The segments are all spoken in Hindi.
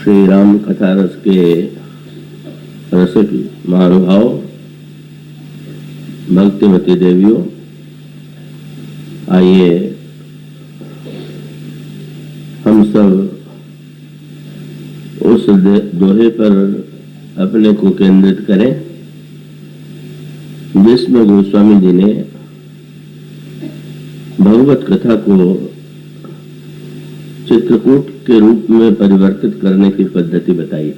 श्री राम कथा रस के रसिक महानुभाव, भक्तिमती देवियों, आइए हम सब उस दोहे पर अपने को केंद्रित करें जिसमें गोस्वामी जी ने भगवत कथा को चित्रकूट के रूप में परिवर्तित करने की पद्धति बताई।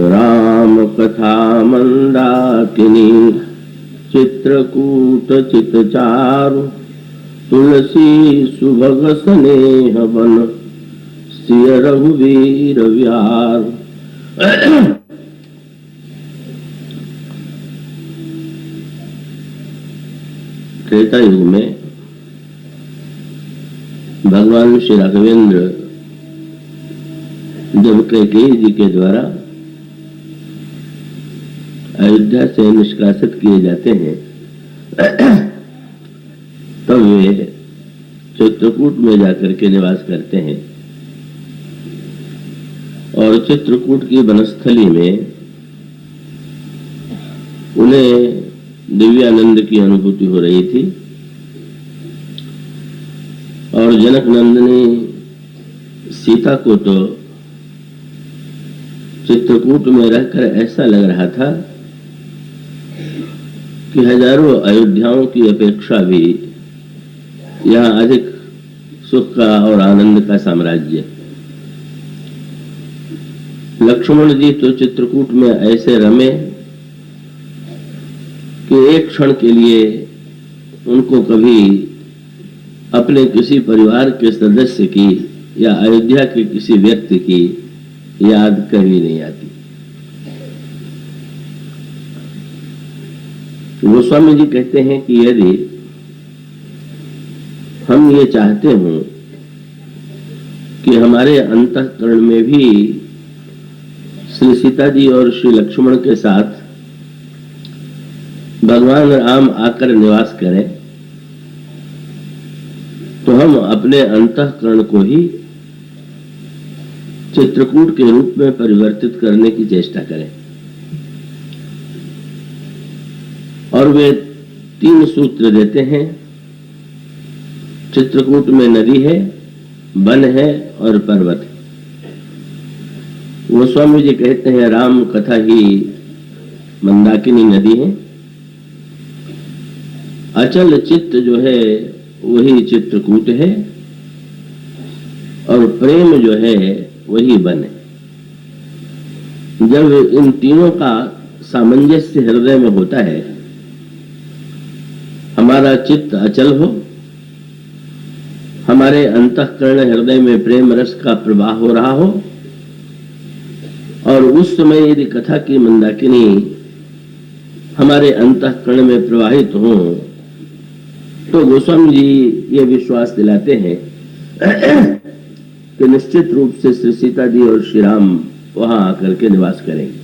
राम कथा मंदाकिनी चित्रकूट चितचारु तुलसी सुभग स्नेह वन सिय रघुवीर व्यार। त्रेता युग में भगवान श्री राघवेंद्र जब कैकेयी जी के द्वारा अयोध्या से निष्कासित किए जाते हैं तब वे चित्रकूट में जाकर के निवास करते हैं और चित्रकूट की वनस्थली में उन्हें दिव्यानंद की अनुभूति हो रही थी और जनक नंदिनी सीता को तो चित्रकूट में रहकर ऐसा लग रहा था कि हजारों अयोध्याओं की अपेक्षा भी यहाँ अधिक सुख का और आनंद का साम्राज्य। लक्ष्मण जी तो चित्रकूट में ऐसे रमे कि एक क्षण के लिए उनको कभी अपने किसी परिवार के सदस्य की या अयोध्या के किसी व्यक्ति की याद कभी नहीं आती। गोस्वामी जी कहते हैं कि यदि हम ये चाहते हों कि हमारे अंतःकरण में भी श्री सीता जी और श्री लक्ष्मण के साथ भगवान राम आकर निवास करें, तो हम अपने अंतःकरण को ही चित्रकूट के रूप में परिवर्तित करने की चेष्टा करें। और वे 3 सूत्र देते हैं। चित्रकूट में नदी है, वन है और पर्वत है। गोस्वामी जी कहते हैं राम कथा ही मंदाकिनी नदी है, अचल चित्त जो है वही चित्रकूट है और प्रेम जो है वही वन है। जब इन तीनों का सामंजस्य हृदय में होता है, हमारा चित्त अचल हो, हमारे अंतःकरण हृदय में प्रेम रस का प्रवाह हो रहा हो, और उस समय यदि कथा की मंदाकिनी हमारे अंतःकरण में प्रवाहित हो, तो गोस्वामी जी ये विश्वास दिलाते हैं कि निश्चित रूप से श्री सीता जी और श्री राम वहां आकर के निवास करेंगे।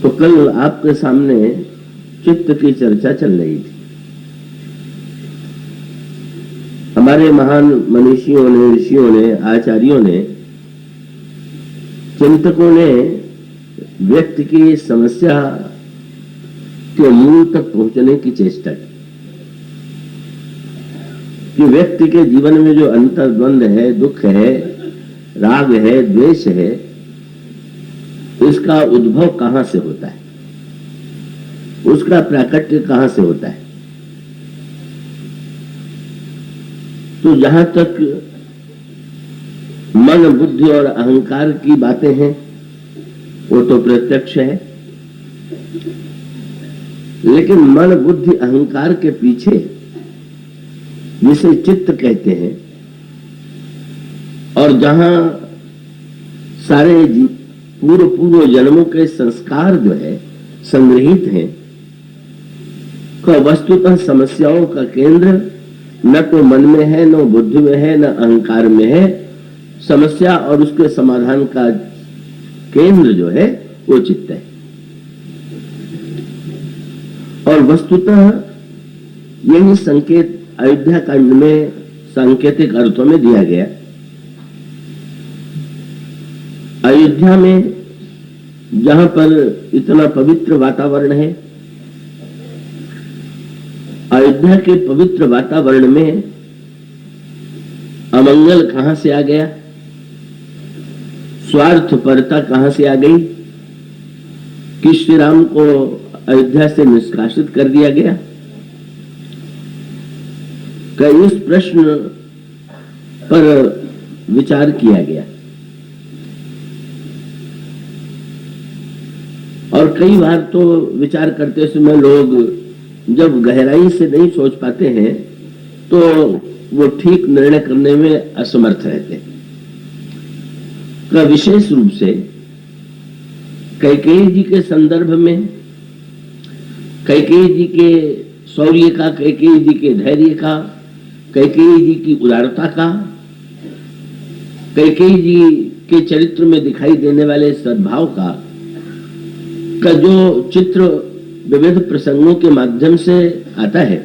तो कल आपके सामने चित्त की चर्चा चल रही थी। हमारे महान मनीषियों ने, ऋषियों ने, आचार्यों ने, चिंतकों ने व्यक्ति की समस्या के मूल तक पहुंचने की चेष्टा की कि व्यक्ति के जीवन में जो अंतर्द्वंद है, दुख है, राग है, द्वेष है, इसका उद्भव कहां से होता है, उसका प्राकट्य कहां से होता है। तो जहां तक मन, बुद्धि और अहंकार की बातें हैं वो तो प्रत्यक्ष है, लेकिन मन, बुद्धि, अहंकार के पीछे जिसे चित्त कहते हैं और जहां सारे पूर्व जन्मों के संस्कार जो है संग्रहित हैं, का वस्तुतः समस्याओं का केंद्र न तो मन में है, न बुद्धि में है, न अहंकार में है। समस्या और उसके समाधान का केंद्र जो है वो चित्त है। और वस्तुतः यही संकेत अयोध्या कांड में सांकेतिक अर्थों में दिया गया। अयोध्या में जहां पर इतना पवित्र वातावरण है, अयोध्या के पवित्र वातावरण में अमंगल कहां से आ गया, स्वार्थपरता कहां से आ गई कि श्री राम को अयोध्या से निष्कासित कर दिया गया। कई इस प्रश्न पर विचार किया गया और कई बार तो विचार करते समय लोग जब गहराई से नहीं सोच पाते हैं तो वो ठीक निर्णय करने में असमर्थ रहते हैं। का विशेष रूप से कैकेयी जी के संदर्भ में, कैकेयी जी के शौर्य का, कैकेयी जी के धैर्य का, कैकेयी जी की उदारता का, कैकेयी जी के चरित्र में दिखाई देने वाले सद्भाव का जो चित्र विविध प्रसंगों के माध्यम से आता है,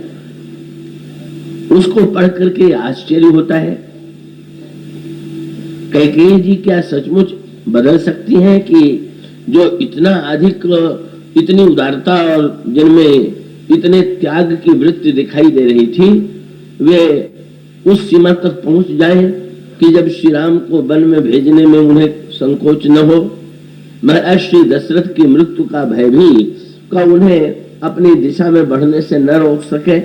उसको पढ़ करके आश्चर्य होता है। कैकेयी जी क्या सचमुच बदल सकती हैं कि जो इतना अधिक, इतनी उदारता और जिनमें इतने त्याग की वृत्ति दिखाई दे रही थी, वे उस सीमा तक पहुंच जाए कि जब श्री राम को वन में भेजने में उन्हें संकोच न हो, महाराज श्री दशरथ की मृत्यु का भय भी का उन्हें अपनी दिशा में बढ़ने से न रोक सके।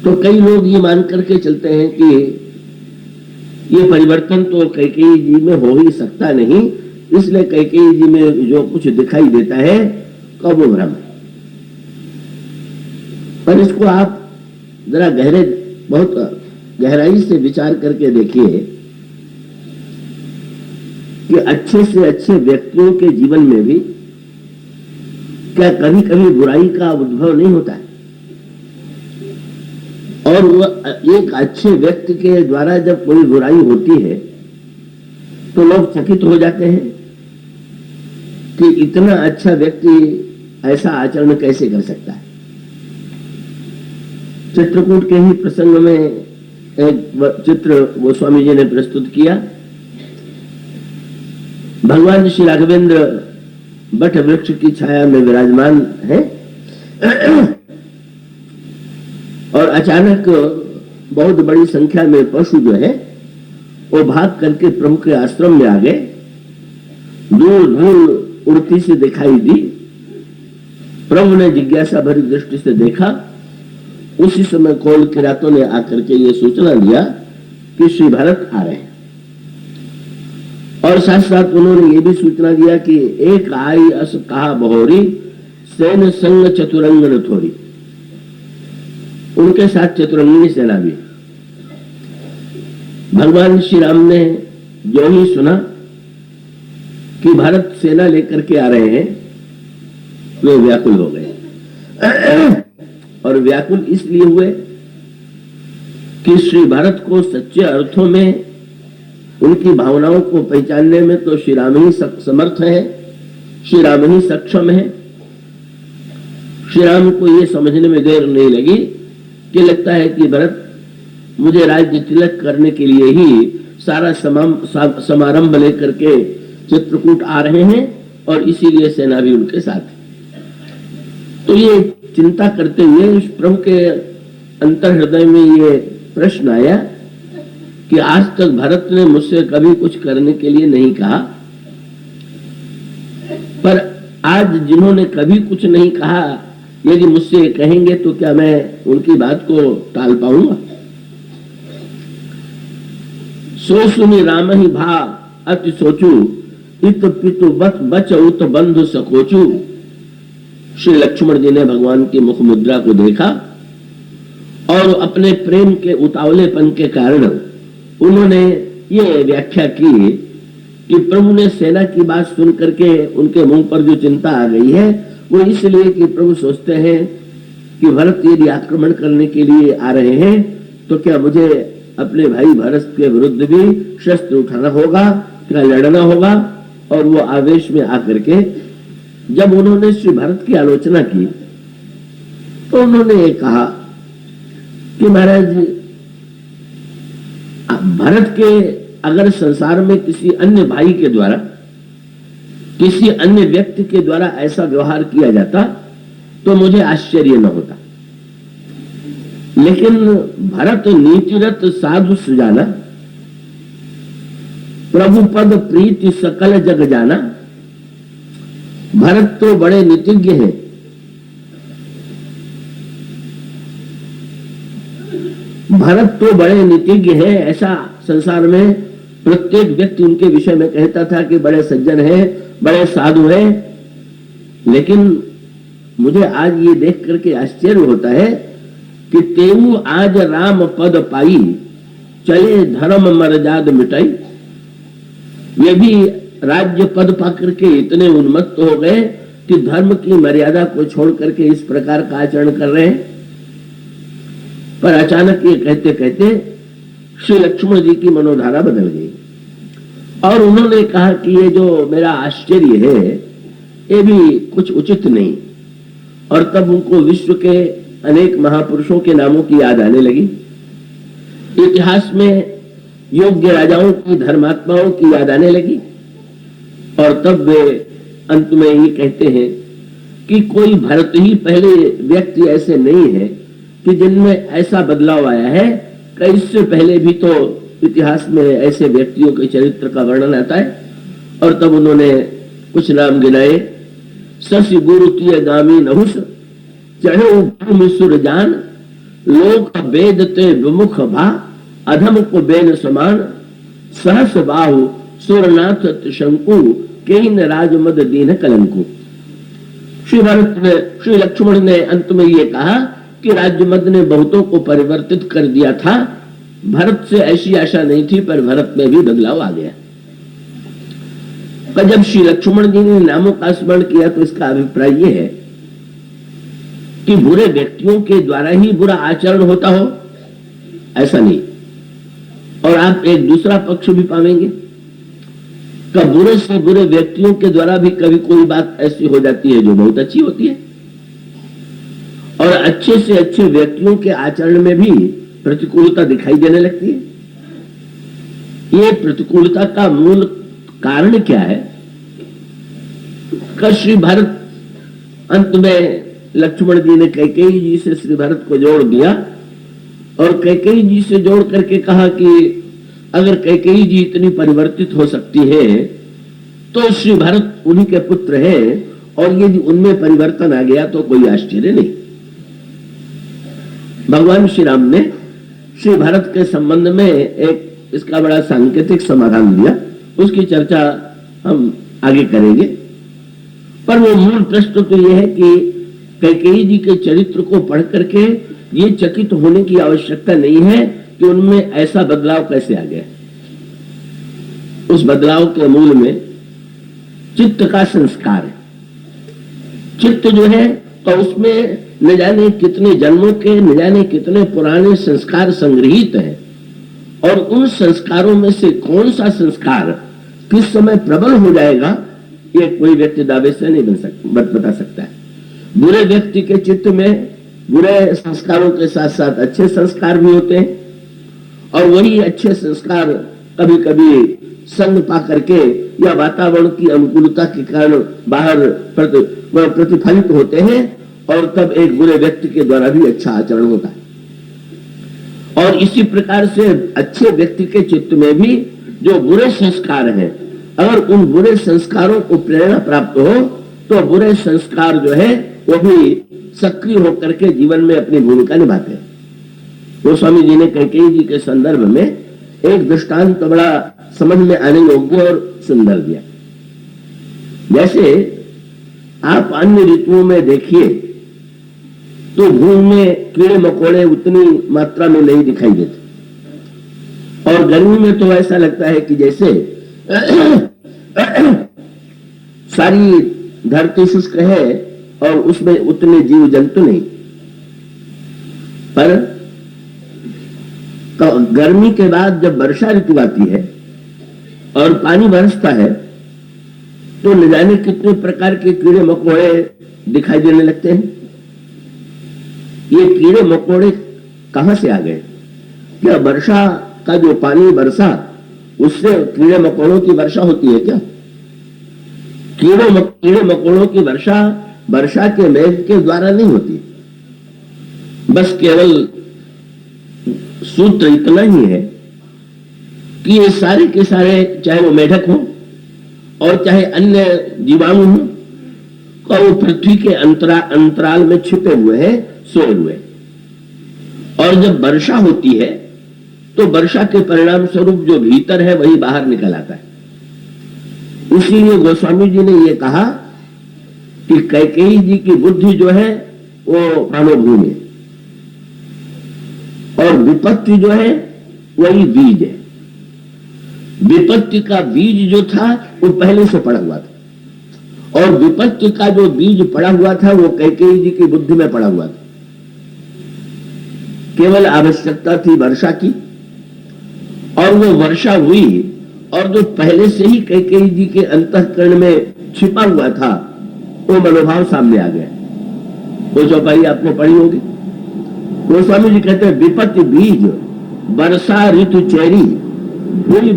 तो कई लोग ये मान करके चलते हैं कि ये परिवर्तन तो कैकेयी जी में हो ही सकता नहीं, इसलिए कैकेयी जी में जो कुछ दिखाई देता है वो भ्रम है। पर इसको आप जरा बहुत गहराई से विचार करके देखिए कि अच्छे से अच्छे व्यक्तियों के जीवन में भी क्या कभी कभी बुराई का उद्भव नहीं होता है, और वह एक अच्छे व्यक्ति के द्वारा जब कोई बुराई होती है तो लोग चकित हो जाते हैं कि इतना अच्छा व्यक्ति ऐसा आचरण कैसे कर सकता है। चित्रकूट के ही प्रसंग में एक चित्र गोस्वामी जी ने प्रस्तुत किया। भगवान श्री राघवेंद्र बट वृक्ष की छाया में विराजमान है और अचानक बहुत बड़ी संख्या में पशु जो है वो भाग करके प्रभु के आश्रम में आ गए, दूर दूर उड़ती से दिखाई दी। प्रभु ने जिज्ञासा भरी दृष्टि से देखा। उसी समय कोल किरातों ने आकर के ये सूचना दिया कि श्री भरत आ रहे हैं, और साथ साथ उन्होंने ये भी सूचना दिया कि एक आई अस कहा बहोरी सैन संग चतुरंगन थोड़ी, उनके साथ चतुरंगिनी सेना भी। भगवान श्री राम ने जो ही सुना कि भारत सेना लेकर के आ रहे हैं, वे व्याकुल हो गए। और व्याकुल इसलिए हुए कि श्री भारत को सच्चे अर्थों में उनकी भावनाओं को पहचानने में तो श्री राम ही समर्थ है, श्री राम ही सक्षम है। श्री राम को यह समझने में देर नहीं लगी कि लगता है कि भरत मुझे राज्य तिलक करने के लिए ही सारा समारंभ लेकर के चित्रकूट आ रहे हैं और इसीलिए सेना भी उनके साथ है। तो ये चिंता करते हुए प्रभु के अंतर हृदय में ये प्रश्न आया कि आज तक भरत ने मुझसे कभी कुछ करने के लिए नहीं कहा, पर आज जिन्होंने कभी कुछ नहीं कहा यदि मुझसे कहेंगे तो क्या मैं उनकी बात को टाल पाऊंगा। सो सुनी राम ही भा अति सोचू, इत पितु बच उत बंधु सकोचू। श्री लक्ष्मण जी ने भगवान की मुख मुद्रा को देखा और अपने प्रेम के उतावलेपन के कारण उन्होंने ये व्याख्या की कि प्रभु ने सेना की बात सुन करके उनके मुंह पर जो चिंता आ गई है वो इसलिए कि प्रभु सोचते हैं कि भरत यदि आक्रमण करने के लिए आ रहे हैं तो क्या मुझे अपने भाई भरत के विरुद्ध भी शस्त्र उठाना होगा, क्या लड़ना होगा। और वो आवेश में आकर के जब उन्होंने श्री भरत की आलोचना की तो उन्होंने ये कहा कि कि महाराज भरत के अगर संसार में किसी अन्य भाई के द्वारा, किसी अन्य व्यक्ति के द्वारा ऐसा व्यवहार किया जाता तो मुझे आश्चर्य न होता, लेकिन भरत नीतिरत साधु सुजाना, प्रभु पद प्रीति सकल जग जाना। भरत तो बड़े नीतिज्ञ हैं, भरत तो बड़े नीतिज्ञ हैं, ऐसा संसार में प्रत्येक व्यक्ति उनके विषय में कहता था कि बड़े सज्जन हैं, बड़े साधु हैं। लेकिन मुझे आज ये देख करके आश्चर्य होता है कि तेऊ आज राम पद पाई, चले धर्म मर्याद मिटाई। वे भी राज्य पद पाकर के इतने उन्मत्त हो गए कि धर्म की मर्यादा को छोड़ करके इस प्रकार का आचरण कर रहे हैं। पर अचानक ये कहते कहते श्री लक्ष्मण जी की मनोधारा बदल गई और उन्होंने कहा कि ये जो मेरा आश्चर्य है ये भी कुछ उचित नहीं। और तब उनको विश्व के अनेक महापुरुषों के नामों की याद आने लगी, इतिहास में योग्य राजाओं की, धर्मात्माओं की याद आने लगी। और तब वे अंत में ये कहते हैं कि कोई भरत ही पहले व्यक्ति ऐसे नहीं है कि जिनमें ऐसा बदलाव आया है। कई इससे पहले भी तो इतिहास में ऐसे व्यक्तियों के चरित्र का वर्णन आता है। और तब उन्होंने कुछ नाम गिनाए, शशि गुरु तीय गामी नहुष, चढ़े भूमि सुर जान, लोक वेद ते विमुख भा, अधम को बेन समान, सहस बाहु सुरनाथ शंकु, केन राजमद दीन कलंकु। श्री लक्ष्मण ने अंत में ये कहा कि राज्यमद ने बहुतों को परिवर्तित कर दिया था। भरत से ऐसी आशा नहीं थी, पर भरत में भी बदलाव आ गया। पर जब श्री लक्ष्मण जी ने नामों का स्मरण किया तो इसका अभिप्राय यह है कि बुरे व्यक्तियों के द्वारा ही बुरा आचरण होता हो, ऐसा नहीं। और आप एक दूसरा पक्ष भी पाएंगे कि बुरे से बुरे व्यक्तियों के द्वारा भी कभी कोई बात ऐसी हो जाती है जो बहुत अच्छी होती है, और अच्छे से अच्छे व्यक्तियों के आचरण में भी प्रतिकूलता दिखाई देने लगती है। ये प्रतिकूलता का मूल कारण क्या है? श्री भरत अंत में लक्ष्मण जी ने कैकेयी जी से श्री भरत को जोड़ दिया और कैकेयी जी से जोड़ करके कहा कि अगर कैकेयी जी इतनी परिवर्तित हो सकती है तो श्री भरत उन्हीं के पुत्र हैं, और यदि उनमें परिवर्तन आ गया तो कोई आश्चर्य नहीं। भगवान श्री राम ने श्री भरत के संबंध में एक इसका बड़ा सांकेतिक समाधान दिया, उसकी चर्चा हम आगे करेंगे। पर वो मूल प्रश्न तो यह है कि कैकेयी जी के चरित्र को पढ़ करके ये चकित होने की आवश्यकता नहीं है कि उनमें ऐसा बदलाव कैसे आ गया। उस बदलाव के मूल में चित्त का संस्कार है। चित्त जो है तो उसमें न जाने कितने जन्मों के, न जाने कितने पुराने संस्कार संग्रहित हैं, और उन संस्कारों में से कौन सा संस्कार किस समय प्रबल हो जाएगा ये कोई व्यक्ति दावे से नहीं बता सकता है। बुरे व्यक्ति के चित्त में बुरे संस्कारों के साथ साथ अच्छे संस्कार भी होते हैं, और वही अच्छे संस्कार कभी कभी संग पा करके या वातावरण की अनुकूलता के कारण बाहर प्रतिफलित होते हैं, और तब एक बुरे व्यक्ति के द्वारा भी अच्छा आचरण होता है। और इसी प्रकार से अच्छे व्यक्ति के चित्त में भी जो बुरे संस्कार हैं, अगर उन बुरे संस्कारों को प्रेरणा प्राप्त हो तो बुरे संस्कार जो है वो भी सक्रिय होकर के जीवन में अपनी भूमिका निभाते हैं। गोस्वामी जी ने कैकेयी जी के संदर्भ में एक दृष्टांत बड़ा समझ में आने योग्य और सुंदर दिया। जैसे आप अन्य ऋतुओं में देखिए तो भूमि में कीड़े मकोड़े उतनी मात्रा में नहीं दिखाई देते, और गर्मी में तो ऐसा लगता है कि जैसे सारी धरती शुष्क है और उसमें उतने जीव जंतु नहीं। पर तो गर्मी के बाद जब वर्षा ऋतु आती है और पानी बरसता है तो न जाने कितने प्रकार के कीड़े मकोड़े दिखाई देने लगते हैं। ये कीड़े मकोड़े कहां से आ गए? क्या वर्षा का जो पानी बरसा उससे कीड़े मकोड़ों की वर्षा होती है क्या? कीड़े मकोड़ों की वर्षा वर्षा के मेघ के द्वारा नहीं होती। बस केवल सूत्र इतना ही है कि ये सारे के सारे, चाहे वो मेढक हो और चाहे अन्य जीवाणु हो, का वो पृथ्वी के अंतराल में छिपे हुए हैं, सोए हुए। और जब वर्षा होती है तो वर्षा के परिणाम स्वरूप जो भीतर है वही बाहर निकल आता है। इसीलिए गोस्वामी जी ने यह कहा कि कैकेयी जी की बुद्धि जो है वो पानोभूमि है और विपत्ति जो है वही बीज है। विपत्ति का बीज जो था वो पहले से पड़ा हुआ था और विपत्ति का जो बीज पड़ा हुआ था वो कैकेयी जी की बुद्धि में पड़ा हुआ था। केवल आवश्यकता थी वर्षा की और वो वर्षा हुई और जो पहले से ही कैकेयी जी के अंतःकरण में छिपा हुआ था वो मनोभाव सामने आ गया। वो चौपाई आपने पढ़ी होगी। गोस्वामी जी कहते हैं विपत्ति बीज वर्षा ऋतु चेरी भूल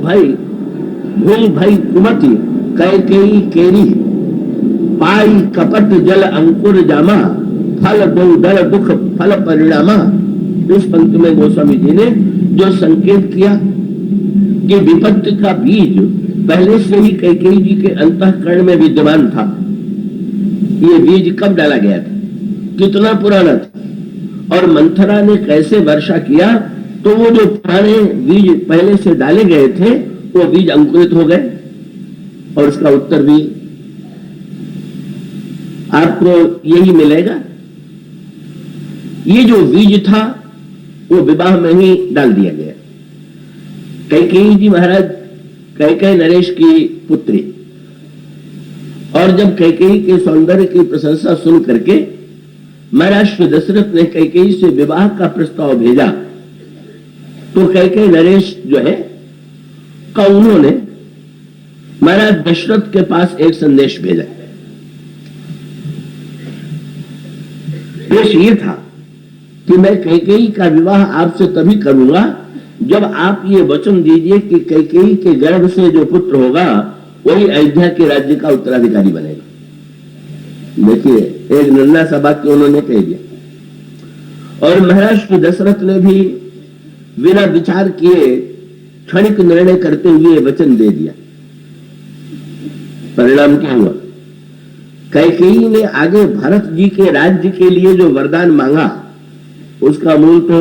भाई कुमति कैकेयी केरी पाई कपट जल अंकुर जामा फल दो दल दुख फल परिणामा। इस पंक्ति में गोस्वामी जी ने जो संकेत किया कि विपत्ति का बीज पहले से ही कैकेयी जी के अंतःकरण में विद्यमान था। ये बीज कब डाला गया था, कितना पुराना था और मंथरा ने कैसे वर्षा किया तो वो जो पुराने बीज पहले से डाले गए थे वो बीज अंकुरित हो गए। और इसका उत्तर भी आपको यही मिलेगा। ये जो बीज था वो विवाह में ही डाल दिया गया। कैकेयी जी महाराज कैकेयी नरेश की पुत्री, और जब कैकेयी के सौंदर्य की प्रशंसा सुन करके महाराज श्री दशरथ ने कैकेयी से विवाह का प्रस्ताव भेजा तो कैकेयी नरेश जो है का उन्होंने महाराज दशरथ के पास एक संदेश भेजा। पेश ये था कि मैं कैकेयी का विवाह आपसे तभी करूंगा जब आप ये वचन दीजिए कि कैकेयी के गर्भ से जो पुत्र होगा वही अयोध्या के राज्य का उत्तराधिकारी बनेगा। देखिए एक नन्ना सा वाक्य उन्होंने कह दिया और महाराज श्री दशरथ ने भी बिना विचार किए क्षणिक निर्णय करते हुए वचन दे दिया। परिणाम क्या हुआ? कैकेयी ने आगे भरत जी के राज्य के लिए जो वरदान मांगा उसका मूल तो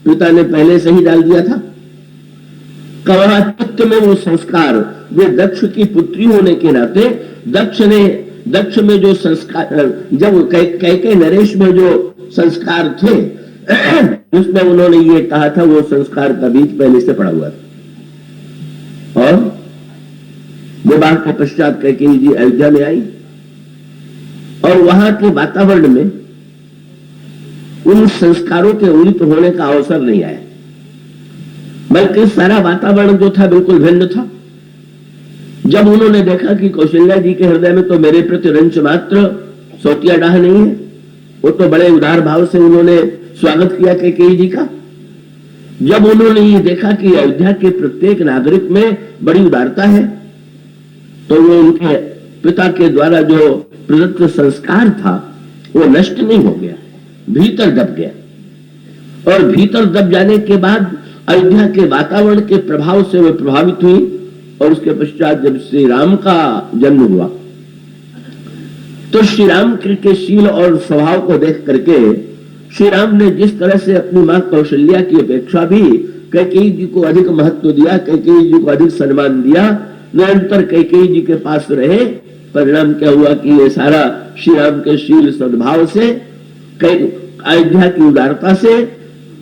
पिता ने पहले से ही डाल दिया था। कहा चित्त में वो संस्कार वे दक्ष की पुत्री होने के नाते दक्ष में जो संस्कार, जब कैकेयी नरेश में जो संस्कार थे उसमें उन्होंने ये कहा था वो संस्कार का बीज पहले से पड़ा हुआ था। और विवाह के पश्चात कैकेयी जी अयोध्या में आई और वहां के वातावरण में उन संस्कारों के उदित होने का अवसर नहीं आया, बल्कि सारा वातावरण जो था बिल्कुल भिन्न था। जब उन्होंने देखा कि कौशल्या जी के हृदय में तो मेरे प्रति रंच मात्र सोटिया डाह नहीं है, वो तो बड़े उदार भाव से उन्होंने स्वागत किया कैकेयी जी का। जब उन्होंने ये देखा कि अयोध्या के प्रत्येक नागरिक में बड़ी उदारता है तो वो उनके पिता के द्वारा जो प्रदत्त संस्कार था वो नष्ट नहीं हो गया, भीतर दब गया। और भीतर दब जाने के बाद अयोध्या के वातावरण के प्रभाव से वे प्रभावित हुई और उसके पश्चात जब श्री राम का जन्म हुआ तो श्री राम के शील और स्वभाव को देख करके श्री राम ने जिस तरह से अपनी मां कौशल्या की अपेक्षा भी कैकेयी जी को अधिक महत्व दिया, कैकेयी जी को अधिक सम्मान दिया, निरंतर कैकेयी जी के पास रहे। परिणाम क्या हुआ कि ये सारा श्री राम के शील सद्भाव से, अयोध्या की उदारता से,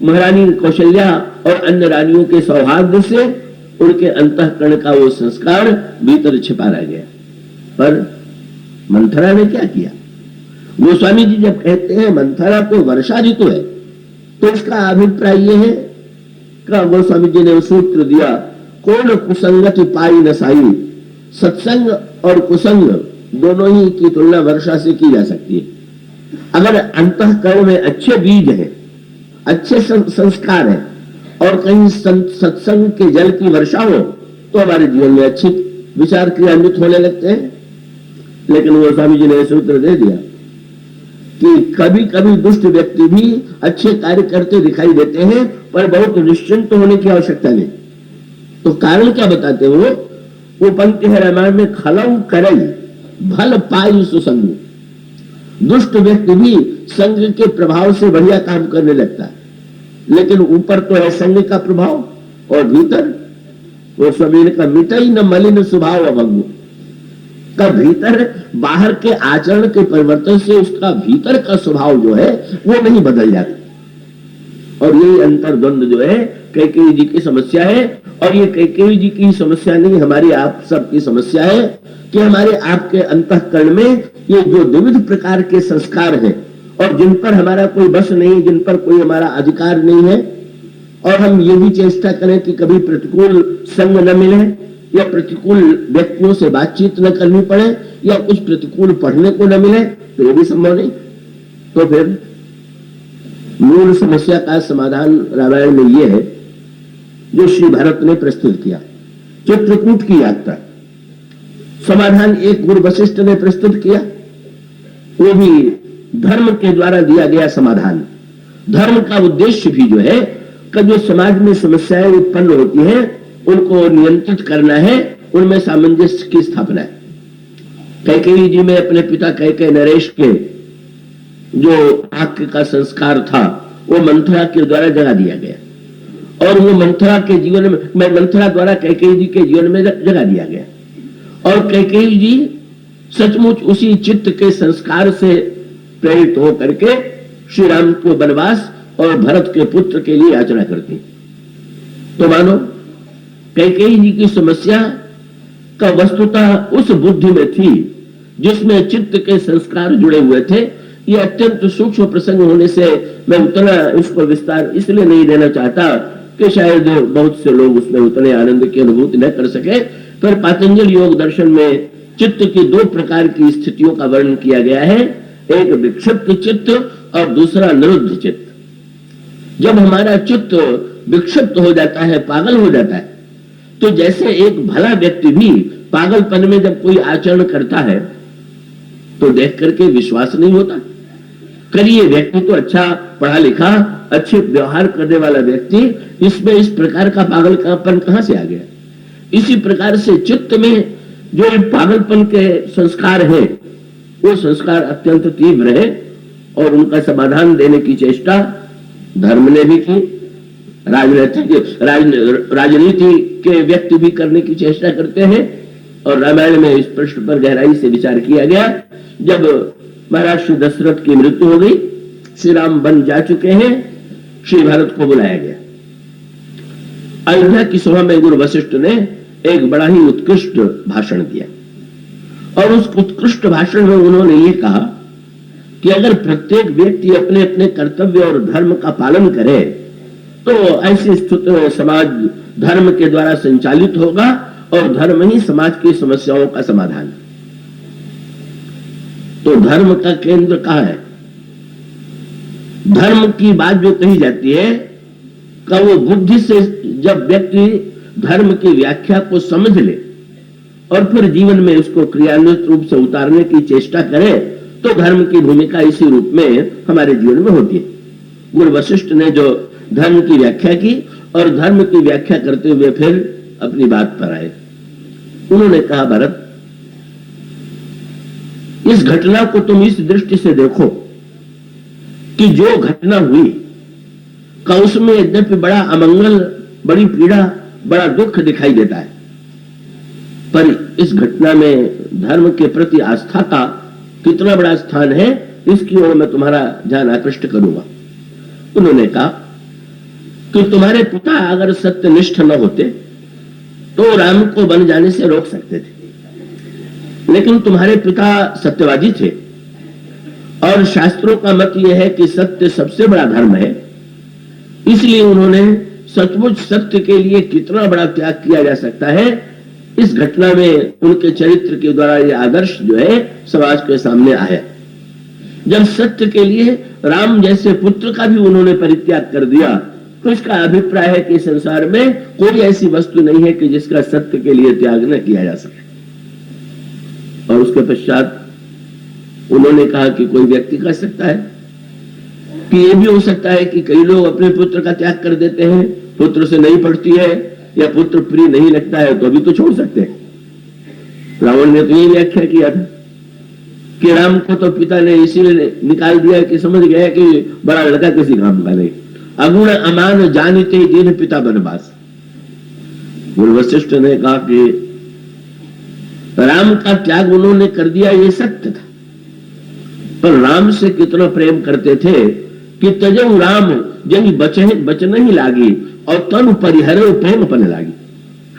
महारानी कौशल्या और अन्य रानियों के सौहार्द से उनके अंतःकरण का वो संस्कार भीतर छिपा रह गया। पर मंथरा ने क्या किया? गोस्वामी जी जब कहते हैं मंथरा तो वर्षा ऋतु है तो इसका अभिप्राय यह है कि गोस्वामी जी ने सूत्र दिया, कौन कुसंगति पाई न साई। सत्संग और कुसंग दोनों ही की तुलना वर्षा से की जा सकती है। अगर अंतःकरण में अच्छे बीज हैं अच्छे संस्कार है और कहीं सत्संग के जल की वर्षा हो तो हमारे जीवन में अच्छे विचार क्रियान्वित होने लगते हैं। लेकिन वो स्वामी जी ने सूत्र दे दिया कि कभी कभी दुष्ट व्यक्ति भी अच्छे कार्य करते दिखाई देते हैं, पर बहुत निश्चिंत होने की आवश्यकता नहीं। तो कारण क्या बताते हो? वो पंक्ति है रामायण में, खलऊ करई भल पाई सुसंग। दुष्ट व्यक्ति भी संग के प्रभाव से बढ़िया काम करने लगता है, लेकिन ऊपर तो है संग का प्रभाव और भीतर वो समीर का मिटई न मलिन स्वभाव अभंग का, भीतर बाहर के आचरण के परिवर्तन से उसका भीतर का स्वभाव जो है वो नहीं बदल जाता। और यही अंतर्द्वंद जो है कैकेयी जी की समस्या है। और ये कैकेयी जी की समस्या नहीं, हमारी आप सबकी समस्या है कि हमारे आपके अंतःकरण में ये जो विविध प्रकार के संस्कार हैं और जिन पर हमारा कोई बस नहीं, जिन पर कोई हमारा अधिकार नहीं है, और हम ये भी चेष्टा करें कि कभी प्रतिकूल संग न मिले या प्रतिकूल व्यक्तियों से बातचीत न करनी पड़े या कुछ प्रतिकूल पढ़ने को न मिले, तो ये भी संभव नहीं। तो फिर मूल समस्या का समाधान रामायण में ये है जो श्री भरत ने प्रस्तुत किया, चित्रकूट की यात्रा। समाधान एक गुरु वशिष्ठ ने प्रस्तुत किया, वो भी धर्म के द्वारा दिया गया समाधान। धर्म का उद्देश्य भी जो है कि जो समाज में समस्याएं उत्पन्न होती हैं उनको नियंत्रित करना है, उनमें सामंजस्य की स्थापना है। कैकेयी जी में अपने पिता कैकेय नरेश के जो वाक्य का संस्कार था वो मंथरा के द्वारा जगा दिया गया और वो मंथरा के जीवन में मंथरा द्वारा कैकेयी जी के जीवन में जगा दिया गया। और कैकेयी जी सचमुच उसी चित्त के संस्कार से प्रेरित होकर के श्री राम को वनवास और भरत के पुत्र के लिए याचना करती। तो मानो कैकेयी जी की समस्या का वस्तुतः उस बुद्धि में थी जिसमें चित्त के संस्कार जुड़े हुए थे। ये अत्यंत सूक्ष्म प्रसंग होने से मैं उतना इसको विस्तार इसलिए नहीं देना चाहता कि शायद बहुत से लोग उसमें उतने आनंद की अनुभूति न कर सके। पर पातंजल योग दर्शन में चित्त की दो प्रकार की स्थितियों का वर्णन किया गया है, एक विक्षिप्त चित्त और दूसरा निरुद्ध चित्त। जब हमारा चित्त विक्षिप्त हो जाता है, पागल हो जाता है, तो जैसे एक भला व्यक्ति भी पागलपन में जब कोई आचरण करता है तो देख करके विश्वास नहीं होता। करिए व्यक्ति तो अच्छा पढ़ा लिखा, अच्छे व्यवहार करने वाला व्यक्ति, इसमें इस प्रकार का पागलपन कहां से आ गया? इसी प्रकार से चित्त में जो पागलपन के संस्कार है वो संस्कार अत्यंत तीव्र है और उनका समाधान देने की चेष्टा धर्म ने भी की, राजनीति के व्यक्ति भी करने की चेष्टा करते हैं। और रामायण में इस प्रश्न पर गहराई से विचार किया गया। जब महाराज श्री दशरथ की मृत्यु हो गई, श्री राम वन जा चुके हैं, श्री भरत को बुलाया गया। अयोध्या की सभा में गुरु वशिष्ठ ने एक बड़ा ही उत्कृष्ट भाषण दिया और उस उत्कृष्ट भाषण में उन्होंने ये कहा कि अगर प्रत्येक व्यक्ति अपने अपने कर्तव्य और धर्म का पालन करे तो ऐसी स्थिति में समाज धर्म के द्वारा संचालित होगा और धर्म ही समाज की समस्याओं का समाधान। तो धर्म का केंद्र कहां है? धर्म की बात जो कही जाती है का वो बुद्धि से जब व्यक्ति धर्म की व्याख्या को समझ ले और फिर जीवन में उसको क्रियान्वित रूप से उतारने की चेष्टा करे तो धर्म की भूमिका इसी रूप में हमारे जीवन में होती है। गुरु वशिष्ठ ने जो धर्म की व्याख्या की और धर्म की व्याख्या करते हुए फिर अपनी बात पर आए। उन्होंने कहा, भरत, इस घटना को तुम इस दृष्टि से देखो कि जो घटना हुई का उसमें यद्यपि बड़ा अमंगल, बड़ी पीड़ा, बड़ा दुख दिखाई देता है, पर इस घटना में धर्म के प्रति आस्था का कितना बड़ा स्थान है इसकी ओर मैं तुम्हारा ध्यान आकृष्ट करूंगा। उन्होंने कहा कि तुम्हारे पिता अगर सत्यनिष्ठ न होते तो राम को वन जाने से रोक सकते थे, लेकिन तुम्हारे पिता सत्यवादी थे और शास्त्रों का मत यह है कि सत्य सबसे बड़ा धर्म है, इसलिए उन्होंने सचमुच सत्य के लिए कितना बड़ा त्याग किया जा सकता है इस घटना में उनके चरित्र के द्वारा यह आदर्श जो है समाज के सामने आया। जब सत्य के लिए राम जैसे पुत्र का भी उन्होंने परित्याग कर दिया, तो इसका अभिप्राय है कि संसार में कोई ऐसी वस्तु नहीं है कि जिसका सत्य के लिए त्याग न किया जा सके। और उसके पश्चात उन्होंने कहा कि कोई व्यक्ति कर सकता है कि यह भी हो सकता है कि कई लोग अपने पुत्र का त्याग कर देते हैं, पुत्र से नहीं पड़ती है या पुत्र प्रिय नहीं लगता है तो अभी तो छोड़ सकते हैं। रावण ने तो यही व्याख्या किया था कि राम को तो पिता ने इसीलिए निकाल दिया कि समझ गया कि बड़ा लड़का किसी काम का नहीं, अगुण अमान जानते जिन पिता बनवास। वशिष्ठ ने कहा कि राम का त्याग उन्होंने कर दिया, ये सत्य था, पर राम से कितना प्रेम करते थे कि तजऊ राम जही बचन ही लागी और तन परिहर प्रेम पन लागी।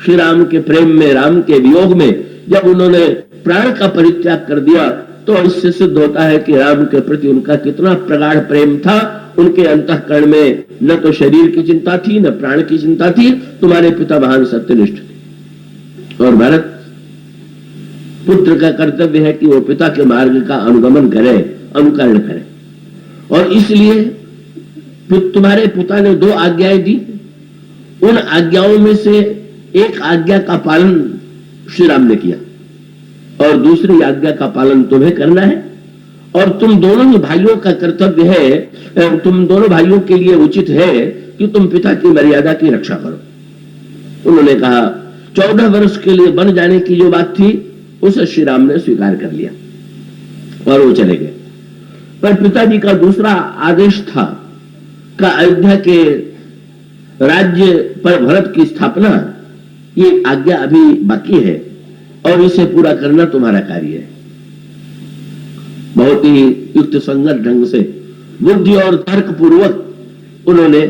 श्री राम के प्रेम में, राम के वियोग में जब उन्होंने प्राण का परित्याग कर दिया तो इससे सिद्ध होता है कि राम के प्रति उनका कितना प्रगाढ़ प्रेम था। उनके अंतःकरण में न तो शरीर की चिंता थी न प्राण की चिंता थी। तुम्हारे पिता महान सत्यनिष्ठ थे और भरत पुत्र का कर्तव्य है कि वो पिता के मार्ग का अनुगमन करे, अनुकरण करे। और इसलिए तुम्हारे पिता ने 2 आज्ञाएं दी, उन आज्ञाओं में से एक आज्ञा का पालन श्री राम ने किया और दूसरी आज्ञा का पालन तुम्हें करना है। और तुम दोनों ही भाइयों का कर्तव्य है, तुम दोनों भाइयों के लिए उचित है कि तुम पिता की मर्यादा की रक्षा करो। उन्होंने कहा 14 वर्ष के लिए बन जाने की जो बात थी उसे श्री राम ने स्वीकार कर लिया और वो चले गए। पर पिताजी का दूसरा आदेश था का अयोध्या के राज्य पर भरत की स्थापना, ये आज्ञा अभी बाकी है और इसे पूरा करना तुम्हारा कार्य है। बहुत ही युक्त संगत ढंग से बुद्धि और तर्क पूर्वक उन्होंने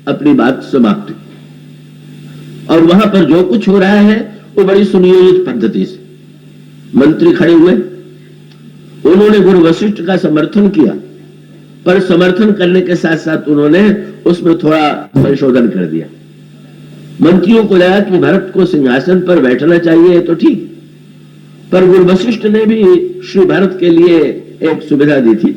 अपनी बात समाप्त की। और वहां पर जो कुछ हो रहा है वो बड़ी सुनियोजित पद्धति से मंत्री खड़े हुए, उन्होंने गुरु वशिष्ठ का समर्थन किया, पर समर्थन करने के साथ साथ उन्होंने उसमें थोड़ा संशोधन कर दिया। मंत्रियों को लगा कि भरत को सिंहासन पर बैठना चाहिए तो ठीक, पर गुरु वशिष्ठ ने भी श्री भरत के लिए एक सुविधा दी थी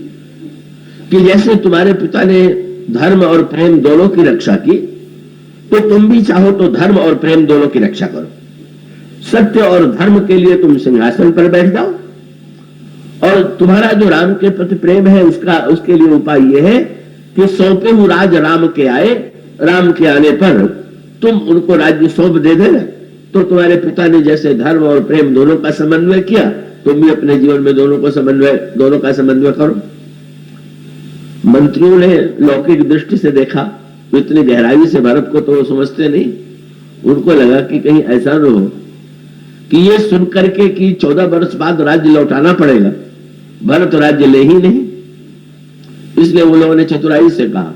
कि जैसे तुम्हारे पिता ने धर्म और प्रेम दोनों की रक्षा की, तो तुम भी चाहो तो धर्म और प्रेम दोनों की रक्षा करो। सत्य और धर्म के लिए तुम सिंहासन पर बैठ जाओ और तुम्हारा जो राम के प्रति प्रेम है उसके लिए उपाय यह है कि सौंपे हूं राज राम के आए, राम के आने पर तुम उनको राज्य सौंप दे देना। तो तुम्हारे पिता ने जैसे धर्म और प्रेम दोनों का समन्वय किया, तुम भी अपने जीवन में दोनों का समन्वय करो। मंत्रियों ने लौकिक दृष्टि से देखा, इतनी गहराई से भरत को तो वो समझते नहीं। उनको लगा कि कहीं ऐसा न हो कि ये सुनकर के कि 14 वर्ष बाद राज्य लौटाना पड़ेगा, भरत राज्य ले ही नहीं। इसलिए वो लोगों ने चतुराई से कहा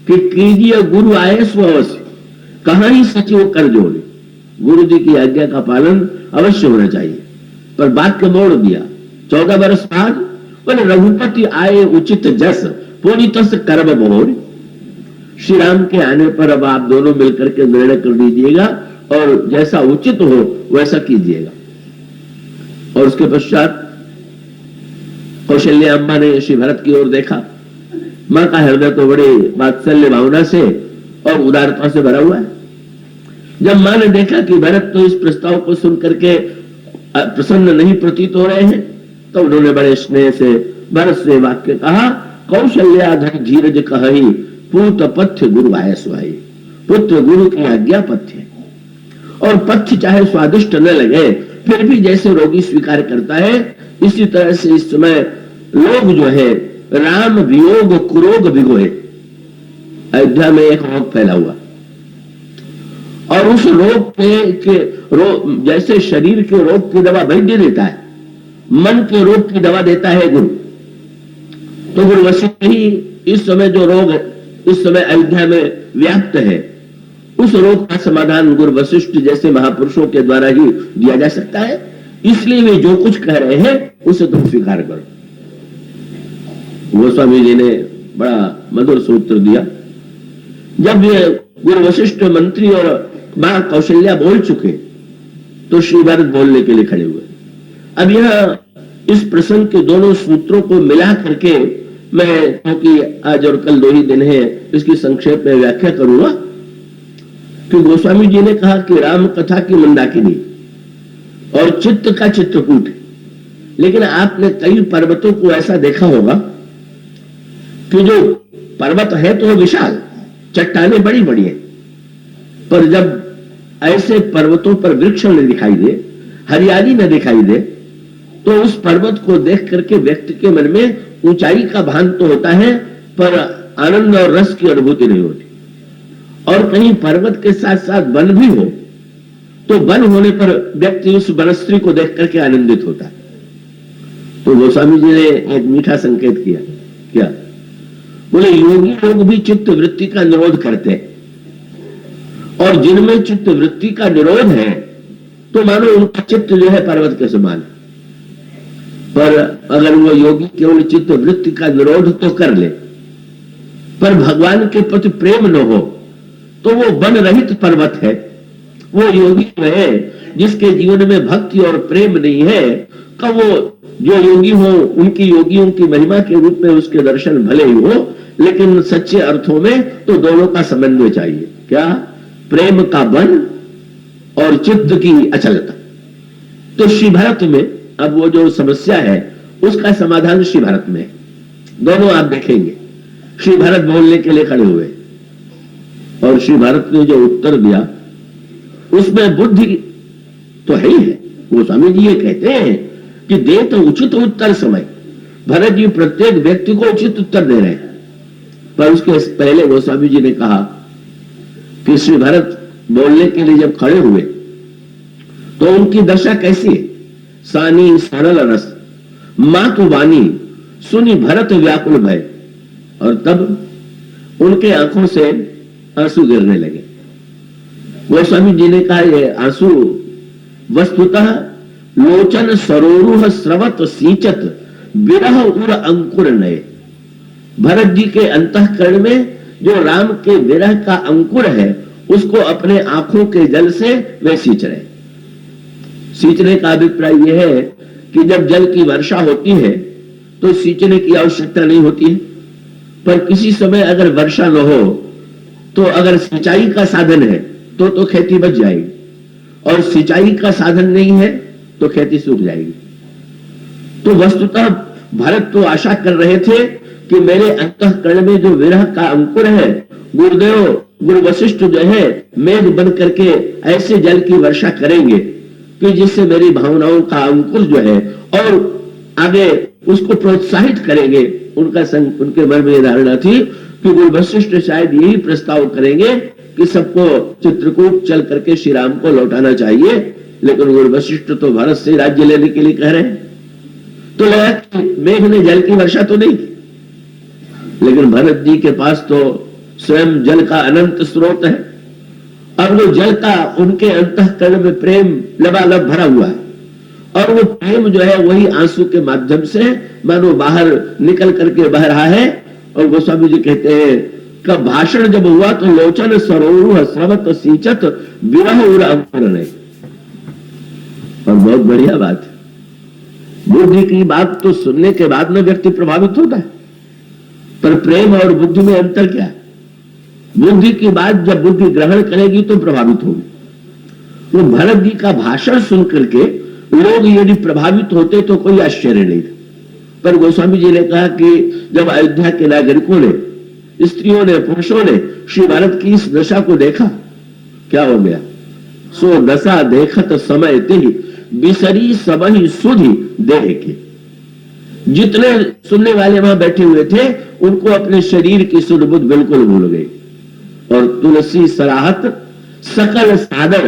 कि कीजिए गुरु आए सो अवश्य, कहां ही सचिव कर जोड़े। गुरु जी की आज्ञा का पालन अवश्य होना चाहिए, पर बात को मोड़ दिया। 14 वर्ष बाद बोले रघुपति आए उचित जस पूजितस कर्म मोर। श्री राम के आने पर अब आप दोनों मिलकर के निर्णय कर दीजिएगा और जैसा उचित हो वैसा कीजिएगा। और उसके पश्चात कौशल्या अम्मा ने श्री भरत की ओर देखा। मां का हृदय तो बड़े वात्सल्य भावना से और उदारता से भरा हुआ है। जब मां ने देखा कि भरत तो इस प्रस्ताव को सुनकर के प्रसन्न नहीं प्रतीत हो रहे हैं, तो उन्होंने बड़े स्नेह से भरत से वाक्य कहा, कौशल्या धर धीरज कहि पूत पथ्य गुरु आय सुहाई। पुत्र गुरु की आज्ञा पथ्य है, और पथ्य चाहे स्वादिष्ट न लगे फिर भी जैसे रोगी स्वीकार करता है, इसी तरह से इस समय लोग जो है राम वियोग कुरोग भिगोए। अयोध्या में एक रोग फैला हुआ और उस रोग के जैसे शरीर के रोग की दवा वैद्य देता है, मन के रोग की दवा देता है गुरु। तो गुरु वशिष्ठ ही इस समय जो रोग इस समय अयोध्या में व्याप्त है, उस रोग का समाधान गुरु वशिष्ठ जैसे महापुरुषों के द्वारा ही दिया जा सकता है। इसलिए वे जो कुछ कह रहे हैं उसे तुम स्वीकार करो। गोस्वामी जी ने बड़ा मधुर सूत्र दिया। जब ये गुरु वशिष्ठ मंत्री और मां कौशल्या बोल चुके तो श्री भरत बोलने के लिए खड़े हुए। अब यह इस प्रसंग के दोनों सूत्रों को मिला करके मैं क्योंकि आज और कल 2 ही दिन है इसकी संक्षेप में व्याख्या करूंगा कि गोस्वामी जी ने कहा कि राम कथा की मंदाकिनी और चित्त का चित्रकूट, लेकिन आपने कई पर्वतों को ऐसा देखा होगा कि जो पर्वत है तो विशाल, चट्टानें बड़ी बड़ी है, पर जब ऐसे पर्वतों पर वृक्ष न दिखाई दे, हरियाली न दिखाई दे, तो उस पर्वत को देख करके व्यक्ति के मन में ऊंचाई का भान तो होता है, पर आनंद और रस की अनुभूति नहीं होती। और कहीं पर्वत के साथ साथ वन भी हो तो वन होने पर व्यक्ति उस वनस्त्री को देख करके आनंदित होता है। तो गोस्वामी जी ने एक मीठा संकेत किया, क्या बोले, योगी लोग भी चित्त वृत्ति का निरोध करते हैं, और जिनमें चित्त वृत्ति का निरोध है तो मानो उनका चित्त जो है पर्वत के समान। पर अगर वो योगी केवल चित्त वृत्ति का निरोध तो कर ले, पर भगवान के प्रति प्रेम न हो, तो वो वन रहित पर्वत है। वो योगी है जिसके जीवन में भक्ति और प्रेम नहीं है, कब वो जो योगी हो उनकी योगियों की महिमा के रूप में उसके दर्शन भले ही हो, लेकिन सच्चे अर्थों में तो दोनों का समन्वय चाहिए। क्या? प्रेम का वन और चित्त की अचलता। तो श्री भारत में अब वो जो समस्या है उसका समाधान श्री भारत में है। दोनों आप देखेंगे, श्री भारत बोलने के लिए खड़े हुए और श्री भारत ने जो उत्तर दिया उसमें बुद्धि तो है ही है। गोस्वामी जी ये कहते हैं कि दे तो उचित उत्तर समय। भरत जी प्रत्येक व्यक्ति को उचित उत्तर दे रहे हैं, पर उसके पहले गोस्वामी जी ने कहा कि श्री भरत बोलने के लिए जब खड़े हुए तो उनकी दशा कैसी है? सानी सरल रस मातु वाणी सुनी भरत व्याकुल भय, और तब उनके आंखों से आंसू गिरने लगे। गोस्वामी जी ने कहा ये आंसू वस्तुतः लोचन सरोरुह स्रवत सींचत विरह उर अंकुर नए। भरत जी के अंतःकरण में जो राम के विरह का अंकुर है उसको अपने आंखों के जल से वे सींच रहे। सींचने का अभिप्राय यह है कि जब जल की वर्षा होती है तो सींचने की आवश्यकता नहीं होती है, पर किसी समय अगर वर्षा न हो तो अगर सिंचाई का साधन है तो खेती बच जाएगी, और सिंचाई का साधन नहीं है तो खेती सूख जाएगी। तो वस्तुतः भरत तो आशा कर रहे थे कि मेरे अंतःकरण में जो विरह का अंकुर है, गुरुदेव गुरु वशिष्ठ जो है मेघ बन करके ऐसे जल की वर्षा करेंगे कि जिससे मेरी भावनाओं का अंकुर जो है और आगे उसको प्रोत्साहित करेंगे। उनके मन में धारणा थी कि गुरु वशिष्ठ शायद यही प्रस्ताव करेंगे कि सबको चित्रकूट चल करके श्री राम को लौटाना चाहिए, लेकिन गुरु वशिष्ठ तो भारत से राज्य लेने के लिए कह रहे हैं। तो लगा कि मेघ ने जल की वर्षा तो नहीं की, लेकिन भरत जी के पास तो स्वयं जल का अनंत स्रोत है, और वो जल का उनके अंतःकरण में प्रेम लबालब भरा हुआ है, और वो प्रेम जो है वही आंसू के माध्यम से मानो बाहर निकल करके बह रहा है। और गोस्वामी जी कहते हैं का भाषण जब हुआ तो लोचन सरोरुह स्रवत सींचत विरह उर अंकुर नए। और बहुत बढ़िया बात है, बुद्धि की बात तो सुनने के बाद में व्यक्ति प्रभावित होता है, पर प्रेम और बुद्धि में अंतर क्या है? बुद्धि की बात जब बुद्धि ग्रहण करेगी तो प्रभावित होगी। तो भरत जी का भाषण सुन करके लोग यदि प्रभावित होते तो कोई आश्चर्य नहीं था, पर गोस्वामी जी ने कहा कि जब अयोध्या के नागरिकों ने, स्त्रियों ने, पुरुषों ने श्री भारत की इस दशा को देखा, क्या हो गया? सो दशा देखत समय ते बिसरी सबही सुधि देह के। जितने सुनने वाले वहां बैठे हुए थे उनको अपने शरीर की सुध बुध बिल्कुल भूल गई। और तुलसी सराहत सकल सादर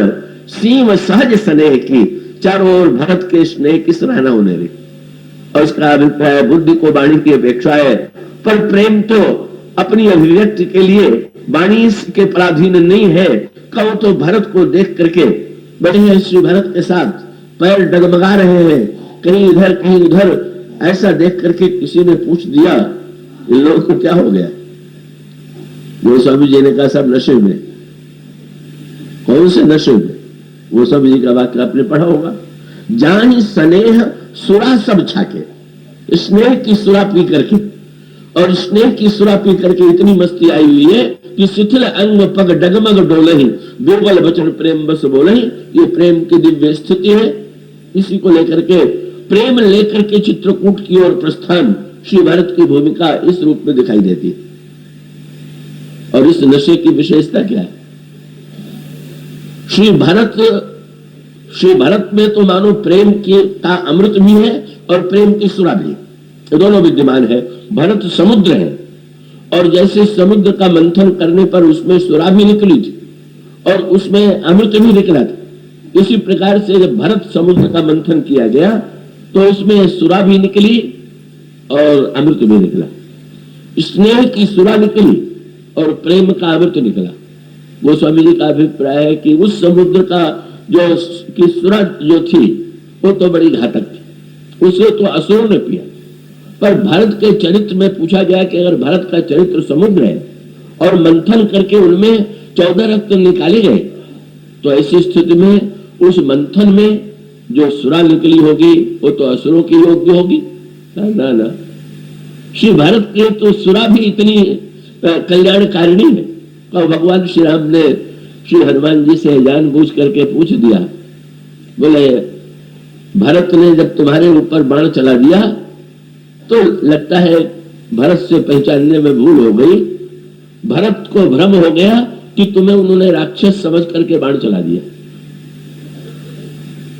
सीम सहज स्नेह की, चारों ओर भरत के स्नेह की सराहना होने लगी। और उसका अभिप्राय बुद्धि को वाणी की अपेक्षा है, पर प्रेम तो अपनी अभिव्यक्ति के लिए वाणी के पराधीन नहीं है। कहो तो भरत को देख करके बड़े हैं श्री भरत के साथ पैर डगमगा रहे हैं, कहीं इधर कहीं उधर, ऐसा देख करके किसी ने पूछ दिया इन लोगों को क्या हो गया? गोस्वामी जी ने कहा सब नशे में। कौन से नशे में? गोस्वामी जी का वाक्य आपने पढ़ा होगा, जानी स्नेह सुरा सब छाके। स्नेह की सुरा पी करके और स्नेह की सुरा पी करके इतनी मस्ती आई हुई है कि शिथिल अंग पग डगमग डोलहि, बिरबल वचन प्रेम बस बोलहि। ये प्रेम की दिव्य स्थिति है। इसी को लेकर के प्रेम लेकर के चित्रकूट की ओर प्रस्थान श्री भरत की भूमिका इस रूप में दिखाई देती है। और इस नशे की विशेषता क्या है? श्री भरत में तो मानो प्रेम का अमृत भी है और प्रेम की सुरा भी है, दोनों विद्यमान है। भरत समुद्र है और जैसे समुद्र का मंथन करने पर उसमें सुरा भी निकली थी और उसमें अमृत भी निकला था, इसी प्रकार से जब भरत समुद्र का मंथन किया गया तो उसमें सुरा भी निकली और अमृत भी निकला। स्नेह की सुरा निकली और प्रेम का अमृत निकला। गोस्वामी जी का अभिप्राय है कि उस समुद्र का की सुरा जो थी वो तो बड़ी घातक थी, उसे तो असुरों ने पिया। पर भरत के चरित्र में पूछा गया कि अगर भरत का चरित्र समुद्र है और मंथन करके उनमें 14 रत्न निकाले गए तो ऐसी स्थिति में उस मंथन में जो सुरा निकली होगी वो तो असुरों की योग्य होगी ना। ना, श्री भरत के तो सुरा भी इतनी कल्याणकारिणी है। और भगवान श्री राम ने श्री हनुमान जी से जानबूझ करके पूछ दिया, बोले भरत ने जब तुम्हारे ऊपर बाण चला दिया तो लगता है भरत से पहचानने में भूल हो गई, भरत को भ्रम हो गया कि तुम्हें उन्होंने राक्षस समझ करके बाण चला दिया।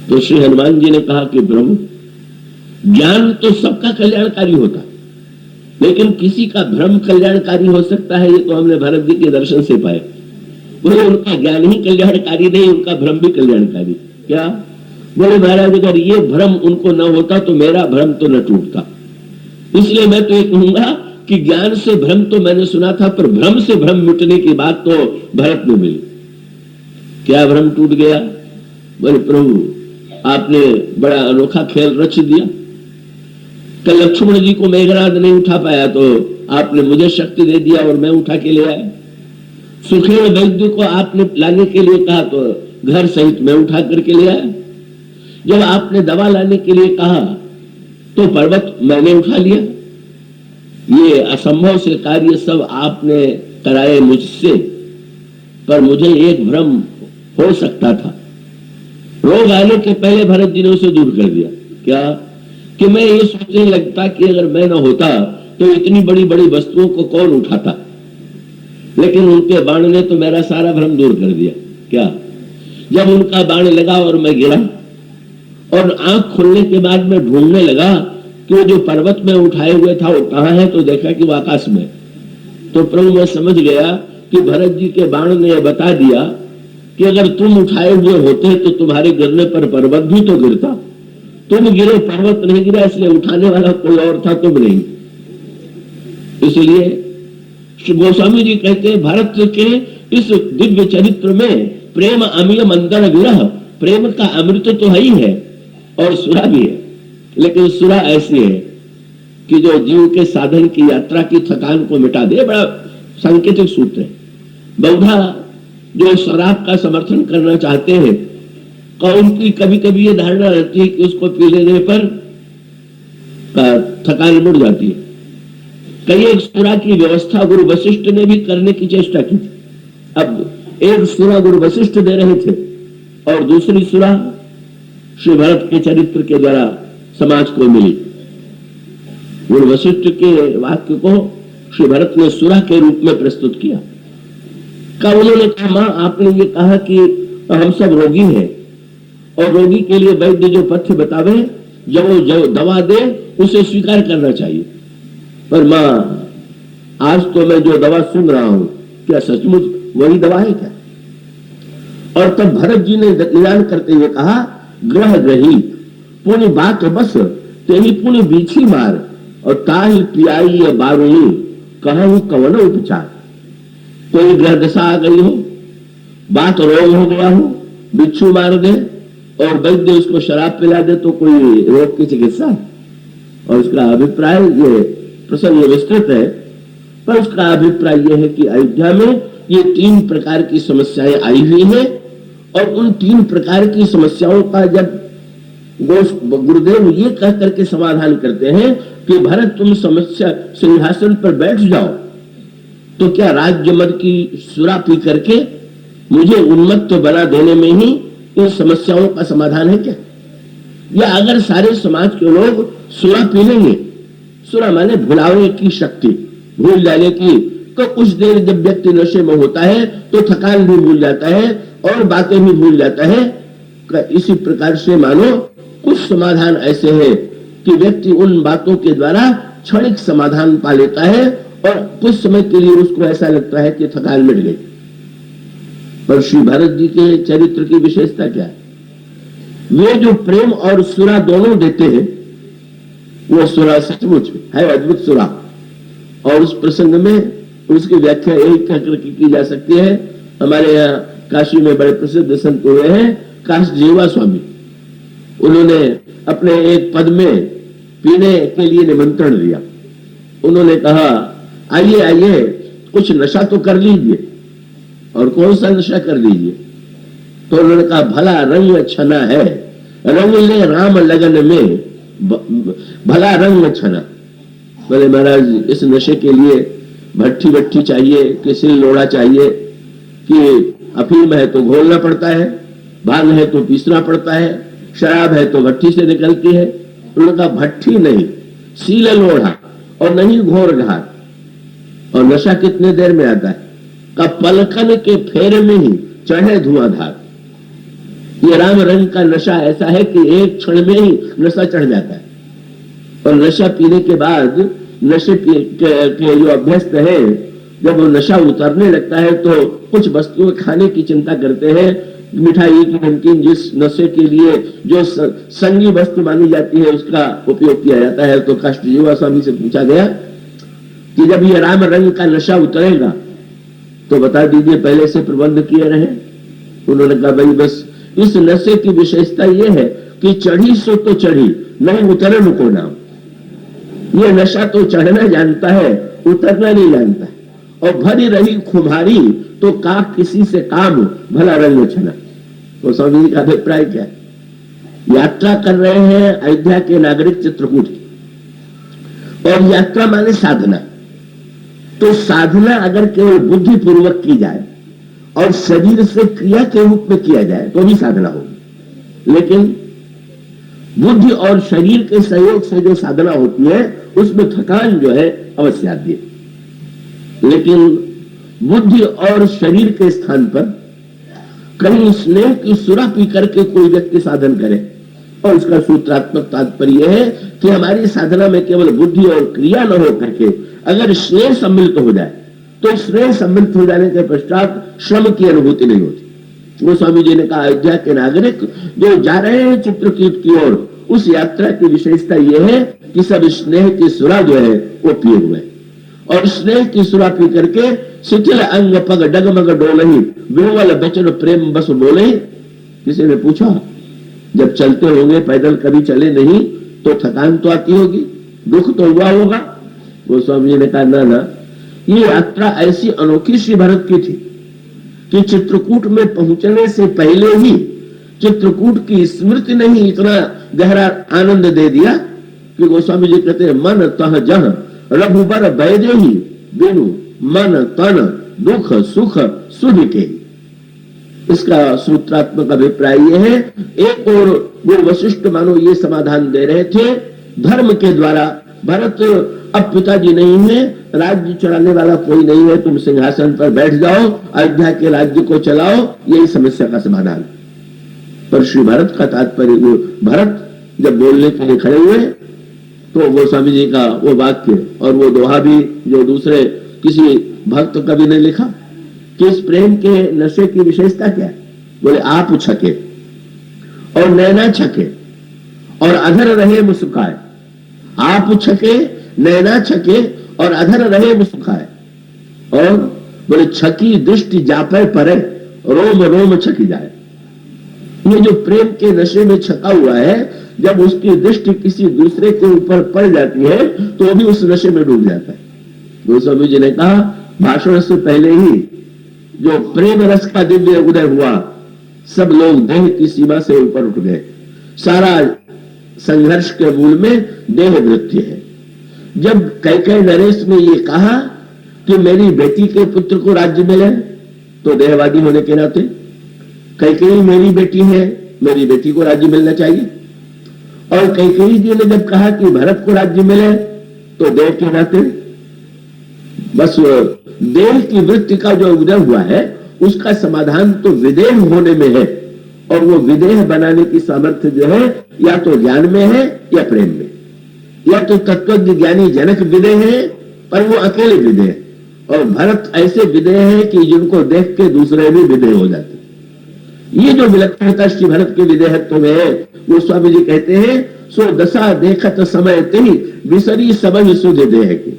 तो श्री हनुमान जी ने कहा कि प्रभु, ज्ञान तो सबका कल्याणकारी होता, लेकिन किसी का भ्रम कल्याणकारी हो सकता है, ये तो हमने भरत जी के दर्शन से पाए। बोले उनका ज्ञान ही कल्याणकारी नहीं, उनका भ्रम भी कल्याणकारी। क्या? बोले महाराज अगर ये भ्रम उनको न होता तो मेरा भ्रम तो न टूटता। इसलिए मैं तो ये कहूंगा कि ज्ञान से भ्रम तो मैंने सुना था, पर भ्रम से भ्रम मिटने की बात तो भरत में मिली। क्या भ्रम टूट गया? बोले प्रभु आपने बड़ा अनोखा खेल रच दिया। कल लक्ष्मण जी को मेघनाद नहीं उठा पाया तो आपने मुझे शक्ति दे दिया और मैं उठा के ले आया। सुखेड़ वैद्य को आपने लाने के लिए कहा तो घर सहित मैं उठा करके ले आया। जब आपने दवा लाने के लिए कहा तो पर्वत मैंने उठा लिया। ये असंभव से कार्य सब आपने कराए मुझसे, पर मुझे एक भ्रम हो सकता था। रोग आने के पहले भरत जी ने उसे दूर कर दिया। क्या? कि मैं ये सोचने लगता कि अगर मैं न होता तो इतनी बड़ी बड़ी वस्तुओं को कौन उठाता, लेकिन उनके बाण ने तो मेरा सारा भ्रम दूर कर दिया। क्या? जब उनका बाण लगा और मैं गिरा और आंख खुलने के बाद मैं ढूंढने लगा कि वो जो पर्वत में उठाए हुए था वो कहाँ है, तो देखा कि वो आकाश में। तो प्रभु मैं समझ गया कि भरत जी के बाण ने बता दिया कि अगर तुम उठाए हुए होते तो तुम्हारे गिरने पर पर्वत भी तो गिरता। तुम गिरे, पर्वत नहीं गिरा, इसलिए उठाने वाला कोई और था, तुम नहीं। इसलिए गोस्वामी जी कहते हैं भारत के इस दिव्य चरित्र में प्रेम अमीय मंदर विरह, प्रेम का अमृत तो है ही है और सुरा भी है, लेकिन सुरा ऐसी है कि जो जीव के साधन की यात्रा की थकान को मिटा दे। बड़ा सांकेतिक सूत्र है। बहुधा जो शराब का समर्थन करना चाहते हैं उनकी कभी कभी ये धारणा रहती है कि उसको पी लेने पर थकान मुड़ जाती है। कई एक सुरा की व्यवस्था गुरु वशिष्ठ ने भी करने की चेष्टा की थी। अब एक सुरा गुरु वशिष्ठ दे रहे थे और दूसरी सुरा श्री भरत के चरित्र के द्वारा समाज को मिली। गुरु वशिष्ठ के वाक्य को श्री भरत ने सुरा के रूप में प्रस्तुत किया। उन्होंने कहा, मां आपने ये कहा कि हम सब रोगी हैं और रोगी के लिए वैद्य जो पथ्य बतावे, जो दवा दे उसे स्वीकार करना चाहिए। पर मां आज तो मैं जो दवा सुन रहा हूं, क्या सचमुच वही दवा है क्या? और तब भरत जी ने निदान करते हुए कहा, ग्रह ग्रही पुण्य बात बस तेरी पुण्य बीछी मार और ताही पियाई या बारूणी कहूं कवन उपचार। कोई ग्रह दशा आ गई हो, बात रोग हो गया हो, बिच्छू मार दे और वैद्य उसको शराब पिला दे तो कोई रोग की चिकित्सा? और उसका अभिप्राय ये प्रसंग विस्तृत है, पर उसका अभिप्राय यह है कि अयोध्या में ये 3 प्रकार की समस्याएं आई हुई हैं और उन 3 प्रकार की समस्याओं का जब गुरुदेव ये कह करके समाधान करते हैं कि भरत तुम समस्या सिंहासन पर बैठ जाओ, तो क्या राज्य मद की सुरा पी करके मुझे उन्मत्त बना देने में ही इन समस्याओं का समाधान है क्या? या अगर सारे समाज के लोग सुरा पी लेंगे, सुरा माने भुलावे की शक्ति, भूल जाने की, तो कुछ देर जब व्यक्ति नशे में होता है तो थकान भी भूल जाता है और बातें भी भूल जाता है। इसी प्रकार से मानो कुछ समाधान ऐसे हैं कि व्यक्ति उन बातों के द्वारा क्षणिक समाधान पा लेता है और कुछ समय के लिए उसको ऐसा लगता है कि थकान मिट गई। पर श्री भरत जी के चरित्र की विशेषता क्या है? वे जो प्रेम और सुरा दोनों देते हैं, वो सुरा सचमुच है अद्भुत सुरा। और उस प्रसंग में उसकी व्याख्या यही कहकर की जा सकती है। हमारे यहाँ काशी में बड़े प्रसिद्ध संत हुए हैं काशजीवा स्वामी। उन्होंने अपने एक पद में पीने के लिए निमंत्रण दिया। उन्होंने कहा आइए आइए कुछ नशा तो कर लीजिए। और कौन सा नशा कर लीजिए? तो उन्होंने कहा भला रंग छना है, रंग ले राम लगन में, भला रंग छना। बोले महाराज इस नशे के लिए भट्टी भट्टी चाहिए कि सिल लोड़ा चाहिए कि अफीम है तो घोलना पड़ता है, भांग है तो पीसना पड़ता है, शराब है तो भट्टी से निकलती है। उन्होंने कहा भट्टी नहीं, सील लोढ़ा और नहीं घोर घाट। और नशा कितने देर में आता है? का पलकन के फेर में ही चढ़े धुआंधार। ये राम रंग का नशा ऐसा है कि एक क्षण में ही नशा चढ़ जाता है। और नशा पीने के बाद नशे के जो अभ्यस्त है, जब वो नशा उतरने लगता है तो कुछ वस्तुएं खाने की चिंता करते हैं, मिठाई की नमकीन, जिस नशे के लिए जो संगी वस्तु मानी जाती है उसका उपयोग किया जाता है। तो काष्ठजीवा स्वामी से पूछा गया कि जब ये राम रंग का नशा उतरेगा तो बता दीजिए पहले से प्रबंध किए रहे। उन्होंने कहा भाई बस इस नशे की विशेषता यह है कि चढ़ी सो तो चढ़ी, नहीं उतरे नुको नाम। ये नशा तो चढ़ना जानता है, उतरना नहीं जानता है। और भरी रही खुमारी तो का किसी से काम, भला रंग छना। तो स्वामी जी का अभिप्राय क्या है? यात्रा कर रहे हैं अयोध्या के नागरिक चित्रकूट की, और यात्रा माने साधना। तो साधना अगर केवल बुद्धि पूर्वक की जाए और शरीर से क्रिया के रूप में किया जाए तो भी साधना होगी। लेकिन बुद्धि और शरीर के सहयोग से जो साधना होती है उसमें थकान जो है अवश्य आती है। लेकिन बुद्धि और शरीर के स्थान पर कहीं स्नेह की सुरा पी करके कोई व्यक्ति साधन करे, और उसका सूत्रात्मक तात्पर्य है कि हमारी साधना में केवल बुद्धि और क्रिया न हो करके अगर स्नेह सम्मिलित हो जाए तो स्नेह सम्मिलित हो जाने के पश्चात श्रम की अनुभूति नहीं होती। वो स्वामी जी ने कहा अयोध्या के नागरिक जो जा रहे हैं चित्रकूट की ओर, उस यात्रा की विशेषता यह है कि सब स्नेह की सुरा जो है वो पिए हुए, और स्नेह की सुरा पी करके शिथिल अंग पग डगमग डोलही, विह्वल बचन प्रेम बस बोले। किसी ने पूछा जब चलते होंगे, पैदल कभी चले नहीं तो थकान तो आती होगी, दुख तो हुआ होगा? वो स्वामी जी ने कहा ना, ये यात्रा ऐसी अनोखी श्री भरत की थी कि चित्रकूट में पहुंचने से पहले ही चित्रकूट की स्मृति ने ही इतना गहरा आनंद दे दिया कि गोस्वामी जी कहते हैं मन तह जह रघुबर बैदे ही बिनु मन तन दुख सुख सुध के। इसका सूत्रात्मक अभिप्राय यह है, एक और वो वशिष्ठ मानो ये समाधान दे रहे थे धर्म के द्वारा, भरत अब पिताजी नहीं है, राज्य चलाने वाला कोई नहीं है, तुम सिंहासन पर बैठ जाओ, अयोध्या के राज्य को चलाओ, यही समस्या का समाधान। पर श्री भरत का तात्पर्य, भरत जब बोलने के लिए खड़े हुए तो वो स्वामी जी का वो वाक्य और वो दोहा भी जो दूसरे किसी भक्त कवि ने लिखा कि इस प्रेम के नशे की विशेषता क्या है? बोले आप छके और नैना छके और अधर रहे मुस्काए। आप छके, नैना छके और अधर रहे मुस्काए। और बोले छकी दृष्टि जापे परे, रोम रोम छकी जाए। ये जो प्रेम के नशे में छका हुआ है, जब उसकी दृष्टि किसी दूसरे के ऊपर पड़ जाती है तो भी उस नशे में डूब जाता है। गोस्वामी जी ने कहा भाषण से पहले ही जो प्रेम रस का दिव्य उदय हुआ, सब लोग देह की सीमा से ऊपर उठ गए, सारा संघर्ष के मूल में देह वृत्ति है। जब कैकेयी नरेश ने ये कहा कि मेरी बेटी के पुत्र को राज्य मिले, तो देहवादी होने के नाते कैकेयी मेरी बेटी है, मेरी बेटी को राज्य मिलना चाहिए। और कैकेयी जी ने जब कहा कि भरत को राज्य मिले, तो देह के नाते बस देह की वृत्ति का जो उदय हुआ है उसका समाधान तो विदेह होने में है, और वो विदेह बनाने की सामर्थ्य जो है या तो ज्ञान में है या प्रेम में। या तो तत्वज्ञ ज्ञानी जनक विदेह है, पर वो अकेले विदेह है, और भरत ऐसे विदेह है कि जिनको देख के दूसरे भी विदेह हो जाते। ये जो विलक्षणता श्री भरत के विदेहत्व में है, वो स्वामी जी कहते हैं, सो दशा देखत समय तेहि विसरी सबहि सुध देह की।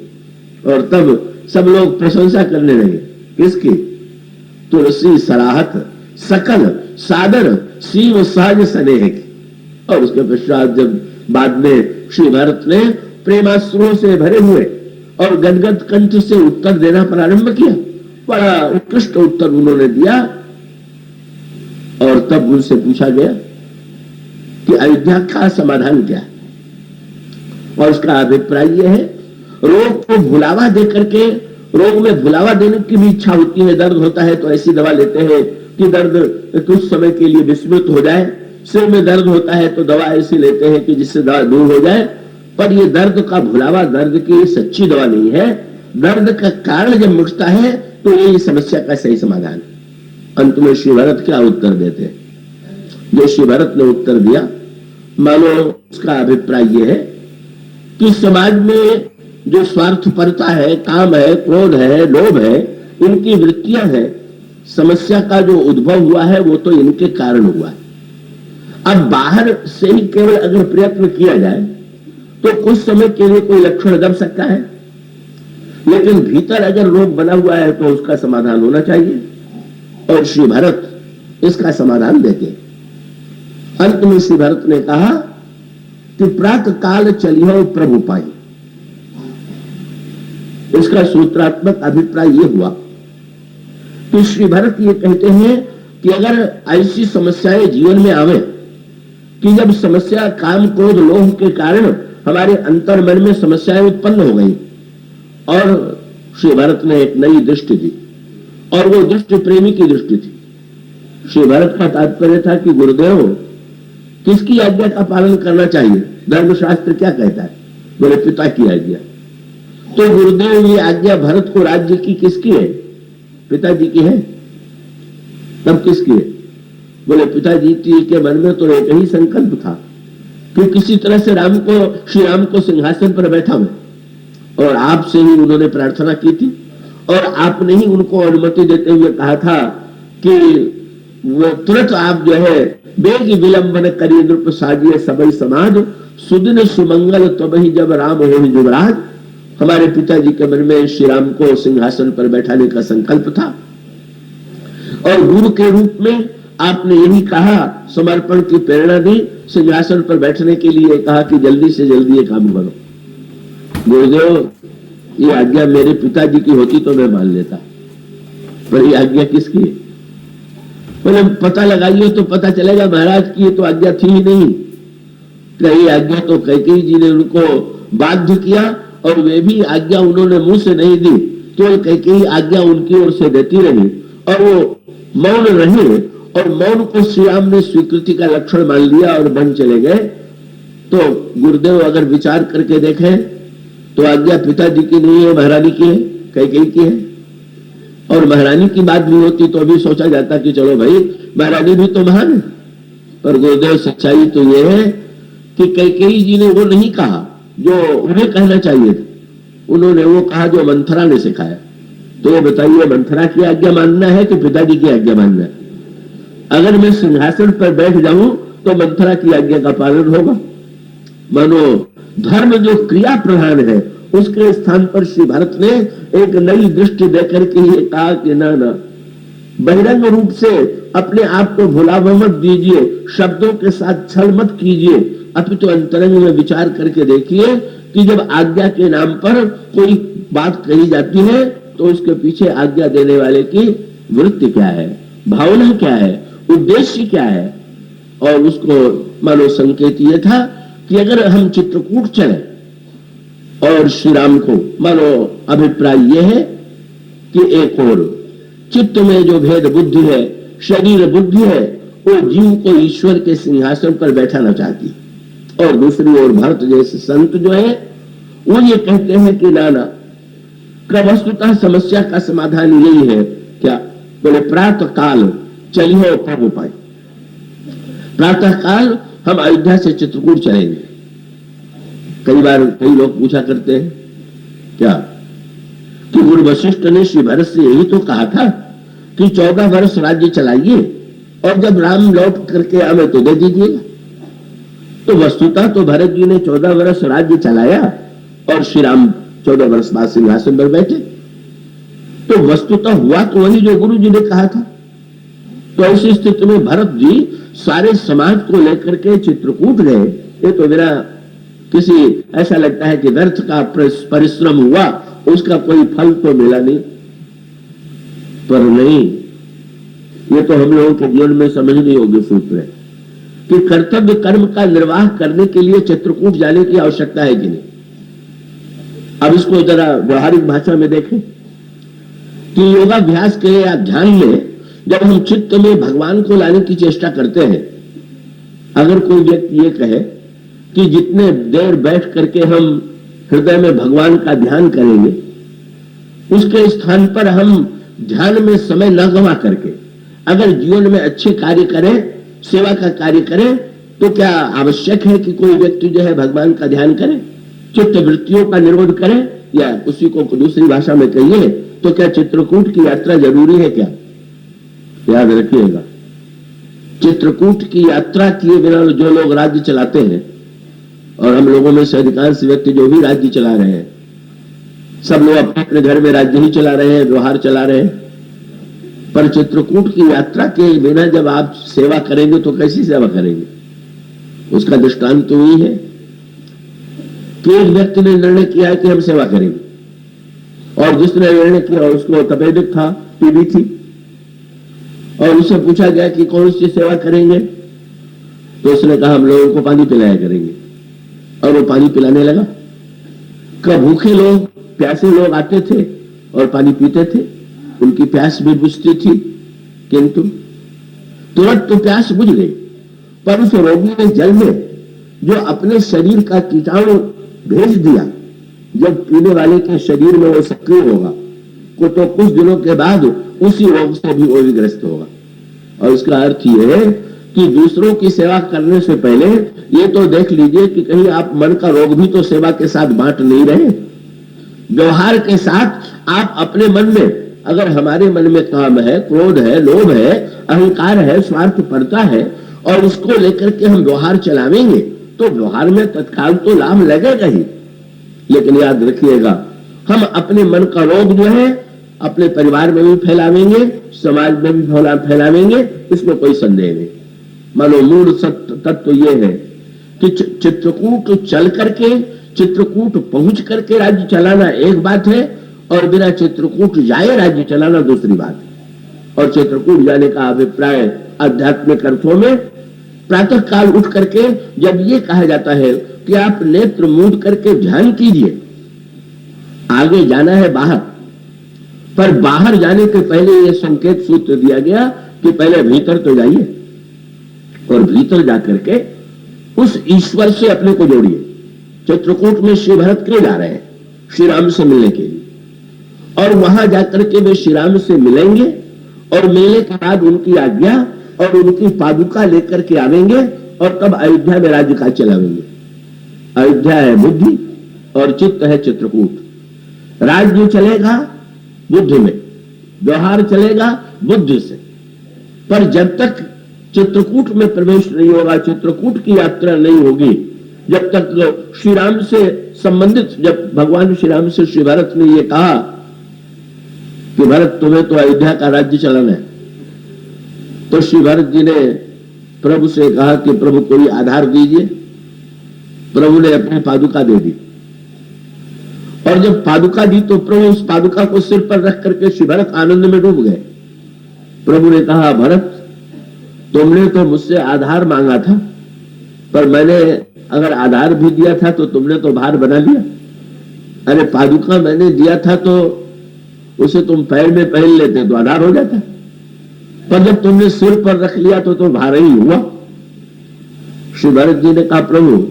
और तब सब लोग प्रशंसा करने लगे, किसकी? तुलसी सराहत सकल सादर शिव सहज स्नेह की। और उसके पश्चात जब बाद में श्री भरत ने प्रेमाश्रुओं से भरे हुए और गदगद कंठ से उत्तर देना प्रारंभ किया, बड़ा उत्कृष्ट उत्तर उन्होंने दिया। और तब उनसे पूछा गया कि अयोध्या का समाधान क्या है, और उसका अभिप्राय यह है, रोग को भुलावा दे करके, रोग में भुलावा देने की भी इच्छा होती है, दर्द होता है तो ऐसी दवा लेते हैं कि दर्द कुछ समय के लिए विस्मृत हो जाए, सिर में दर्द होता है तो दवा ऐसी लेते हैं कि जिससे दर्द दूर हो जाए। पर यह दर्द का भुलावा दर्द की सच्ची दवा नहीं है। दर्द का कारण जब मिटता है तो यही समस्या का सही समाधान है। अंत में श्री भरत क्या उत्तर देते हैं? जो श्री भरत ने उत्तर दिया, मानो उसका अभिप्राय यह है कि समाज में जो स्वार्थपरता है, काम है, क्रोध है, लोभ है, इनकी वृत्तियां हैं, समस्या का जो उद्भव हुआ है वो तो इनके कारण हुआ है। अब बाहर से ही केवल अगर प्रयत्न किया जाए तो कुछ समय के लिए कोई लक्षण दब सकता है, लेकिन भीतर अगर रोग बना हुआ है तो उसका समाधान होना चाहिए, और श्री भरत इसका समाधान देते। अंत में श्री भरत ने कहा कि प्रातः काल चलियो प्रभु पाई। इसका सूत्रात्मक अभिप्राय यह हुआ कि श्री भरत ये कहते हैं कि अगर ऐसी समस्याएं जीवन में आवे कि जब समस्या काम क्रोध लोभ के कारण हमारे अंतर मन में समस्याएं उत्पन्न हो गई, और श्री भरत ने एक नई दृष्टि दी, और वो दृष्टि प्रेमी की दृष्टि थी। श्री भरत का तात्पर्य था कि गुरुदेव, किसकी आज्ञा का पालन करना चाहिए? धर्मशास्त्र क्या कहता है? बोले पिता की आज्ञा। तो गुरुदेव, ये आज्ञा भरत को राज्य की किसकी है? पिताजी की है। तब किसकी है? बोले पिताजी के मन में तो एक ही संकल्प था कि किसी तरह से श्री राम को सिंहासन पर बैठा मैं, और आपसे ही उन्होंने प्रार्थना की थी, और आपने ही उनको अनुमति देते हुए कहा था कि वो तुरंत आप जो है बेग विलंबन करी नृप साजिए सबई समाज सुदिन सुमंगल तबहि जब राम हो युवराज। हमारे पिताजी के मन में श्री राम को सिंहासन पर बैठाने का संकल्प था, और गुरु के रूप में आपने यही कहा, समर्पण की प्रेरणा दी, सिंहासन पर बैठने के लिए कहा कि जल्दी से जल्दी ये काम करो। गुरुदेव, ये आज्ञा मेरे पिताजी की होती तो मैं मान लेता, पर ये आज्ञा किसकी है? बोले पता लगाइए तो पता चलेगा महाराज की ये तो आज्ञा थी ही नहीं। कई आज्ञा तो कैकेयी जी ने उनको बाध्य किया, और वे भी आज्ञा उन्होंने मुंह से नहीं दी, केवल कैकेयी आज्ञा उनकी ओर से देती रही, और वो मौन रहे, और मौन को श्री राम ने स्वीकृति का लक्षण मान लिया और बन चले गए। तो गुरुदेव अगर विचार करके देखें तो आज्ञा पिताजी की नहीं है, महारानी की है, कैकेयी की है। और महारानी की बात भी होती तो भी सोचा जाता कि चलो भाई, महारानी भी तो महान है। पर गुरुदेव, सच्चाई तो यह है कि कैकेयी जी ने वो नहीं कहा जो उन्हें कहना चाहिए था, उन्होंने वो कहा जो मंथरा ने सिखाया। तो ये बताइए, मंथरा की आज्ञा मानना है कि पिताजी की आज्ञा मानना है? अगर मैं सिंहासन पर बैठ जाऊं तो मंथरा की आज्ञा का पालन होगा। मानो धर्म जो क्रिया प्रधान है उसके स्थान पर श्री भरत ने एक नई दृष्टि देकर के ये कहा कि ना, बहिरंग रूप से अपने आप को भुलावा मत दीजिए, शब्दों के साथ छल मत कीजिए, अपितु अंतरंग में विचार करके देखिए कि जब आज्ञा के नाम पर कोई बात कही जाती है तो उसके पीछे आज्ञा देने वाले की वृत्ति क्या है, भावना क्या है, उद्देश्य क्या है। और उसको मानो संकेत ये था कि अगर हम चित्रकूट चले और श्री राम को, मानो अभिप्राय यह है कि एक और चित्त में जो भेद बुद्धि है, शरीर बुद्धि है, वो जीव को ईश्वर के सिंहासन पर बैठाना चाहती, और दूसरी ओर भरत जैसे संत जो है वो ये कहते हैं कि नाना का वस्तुतः समस्या का समाधान यही है। क्या बोले? प्रातः काल चलिए प्रभु पाए। प्रातः काल हम अयोध्या से चित्रकूट चलेंगे। कई बार कई लोग पूछा करते हैं क्या कि गुरु वशिष्ठ ने श्री भरत से यही तो कहा था कि 14 वर्ष राज्य चलाइए और जब राम लौट करके आवे तो दे दीजिएगा। तो वस्तुतः तो भरत जी ने 14 वर्ष राज्य चलाया और श्री राम 14 वर्ष बाद सिंहासन पर बैठे। तो वस्तुतः हुआ तो वही जो गुरु जी ने कहा था। तो ऐसी स्थिति में भरत जी सारे समाज को लेकर के चित्रकूट गए। ये तो मेरा किसी ऐसा लगता है कि व्यर्थ का परिश्रम हुआ, उसका कोई फल तो मिला नहीं। पर नहीं, ये तो हम लोगों के जीवन में समझने योग्य सूत्र है कि कर्तव्य कर्म का निर्वाह करने के लिए चित्रकूट जाने की आवश्यकता है कि नहीं। अब इसको जरा व्यवहारिक भाषा में देखें कि योगाभ्यास के या ध्यान में जब हम चित्त में भगवान को लाने की चेष्टा करते हैं, अगर कोई व्यक्ति ये कहे कि जितने देर बैठ करके हम हृदय में भगवान का ध्यान करेंगे, उसके स्थान पर हम ध्यान में समय न गंवा करके अगर जीवन में अच्छे कार्य करें, सेवा का कार्य करें, तो क्या आवश्यक है कि कोई व्यक्ति जो है भगवान का ध्यान करे, चित्त वृत्तियों का निरोध करे? या उसी को दूसरी भाषा में कहिए तो क्या चित्रकूट की यात्रा जरूरी है? क्या याद रखिएगा, चित्रकूट की यात्रा किए बिना जो लोग राज्य चलाते हैं, और हम लोगों में से अधिकांश व्यक्ति जो भी राज्य चला रहे हैं, सब लोग अपने अपने घर में राज्य ही चला रहे हैं, व्यवहार चला रहे हैं। पर चित्रकूट की यात्रा के बिना जब आप सेवा करेंगे तो कैसी सेवा करेंगे? उसका दृष्टांत तो यही है कि एक व्यक्ति ने निर्णय किया है कि हम सेवा करेंगे, और जिसने निर्णय किया उसको तपेदिक था, टीबी थी, और उससे पूछा गया कि कौन सी सेवा करेंगे, तो उसने कहा हम लोगों को पानी पिलाया करेंगे, और वो पानी पिलाने लगा। कब भूखे लोग, प्यासे लोग आते थे और पानी पीते थे, उनकी प्यास भी बुझती थी, किंतु तुरंत तो प्यास बुझ गई। पर उस रोगी ने जल में जो अपने शरीर का कीटाणु भेज दिया, जब पीने वाले के शरीर में वो सक्रिय होगा तो कुछ दिनों के बाद उसी रोग से भी वो भी ग्रस्त होगा। और इसका अर्थ ये है कि दूसरों की सेवा करने से पहले ये तो देख लीजिए कि कहीं आप मन का रोग भी तो सेवा के साथ बांट नहीं रहे। व्यवहार के साथ आप अपने मन में, अगर हमारे मन में काम है, क्रोध है, लोभ है, अहंकार है, स्वार्थपरता है, और उसको लेकर के हम व्यवहार चलावेंगे तो व्यवहार में तत्काल तो लाभ लगेगा ही, लेकिन याद रखिएगा हम अपने मन का रोग जो है अपने परिवार में भी फैलावेंगे, समाज में भी फैलावेंगे, इसमें कोई संदेह नहीं। मानो मूल तत्व यह है कि चित्रकूट चल करके, चित्रकूट पहुंच करके राज्य चलाना एक बात है, और बिना चित्रकूट जाए राज्य चलाना दूसरी बात है। और चित्रकूट जाने का अभिप्राय आध्यात्मिक अर्थों में प्रातः काल उठ करके जब ये कहा जाता है कि आप नेत्र मूंद करके ध्यान कीजिए, आगे जाना है बाहर, पर बाहर जाने के पहले यह संकेत सूत्र दिया गया कि पहले भीतर तो जाइए, और भीतर जाकर के उस ईश्वर से अपने को जोड़िए। चित्रकूट में श्री भरत क्यों जा रहे हैं? श्री राम से मिलने के लिए, और वहां जाकर के वे श्री राम से मिलेंगे, और मिलने के बाद उनकी आज्ञा और उनकी पादुका लेकर के आवेंगे, और तब अयोध्या में राज्य काज चलावेंगे। अयोध्या है बुद्धि और चित्त है चित्रकूट। राज्य चलेगा बुद्धि में, व्यवहार चलेगा बुद्धि से, पर जब तक चित्रकूट में प्रवेश नहीं होगा, चित्रकूट की यात्रा नहीं होगी, जब तक श्री राम से संबंधित, जब भगवान श्री राम से श्री भरत ने यह कहा कि भरत तुम्हें तो अयोध्या का राज्य चलाना है, तो श्री भरत जी ने प्रभु से कहा कि प्रभु कोई आधार दीजिए। प्रभु ने अपनी पादुका दे दी, और जब पादुका दी तो प्रभु उस पादुका को सिर पर रख करके श्री भरत आनंद में डूब गए। प्रभु ने कहा भरत तुमने तो मुझसे आधार मांगा था, पर मैंने अगर आधार भी दिया था तो तुमने तो भार बना लिया। अरे पादुका मैंने दिया था तो उसे तुम पैर में पहन लेते तो आधार हो जाता, पर जब तुमने सिर पर रख लिया तो भार ही हुआ। श्री भरत जी ने कहा, प्रभु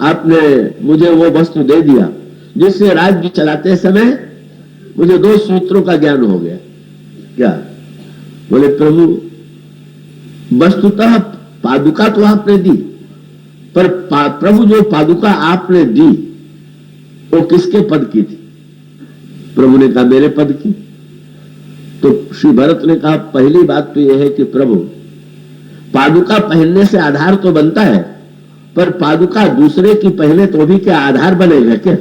आपने मुझे वो वस्तु दे दिया जिससे राज्य चलाते समय मुझे 2 सूत्रों का ज्ञान हो गया। क्या? बोले, प्रभु वस्तुतः पादुका तो आपने दी, पर प्रभु जो पादुका आपने दी वो किसके पद की थी? प्रभु ने कहा, मेरे पद की। तो श्री भरत ने कहा, पहली बात तो यह है कि प्रभु पादुका पहनने से आधार तो बनता है, पर पादुका दूसरे की पहने तो भी क्या आधार बनेगा क्या?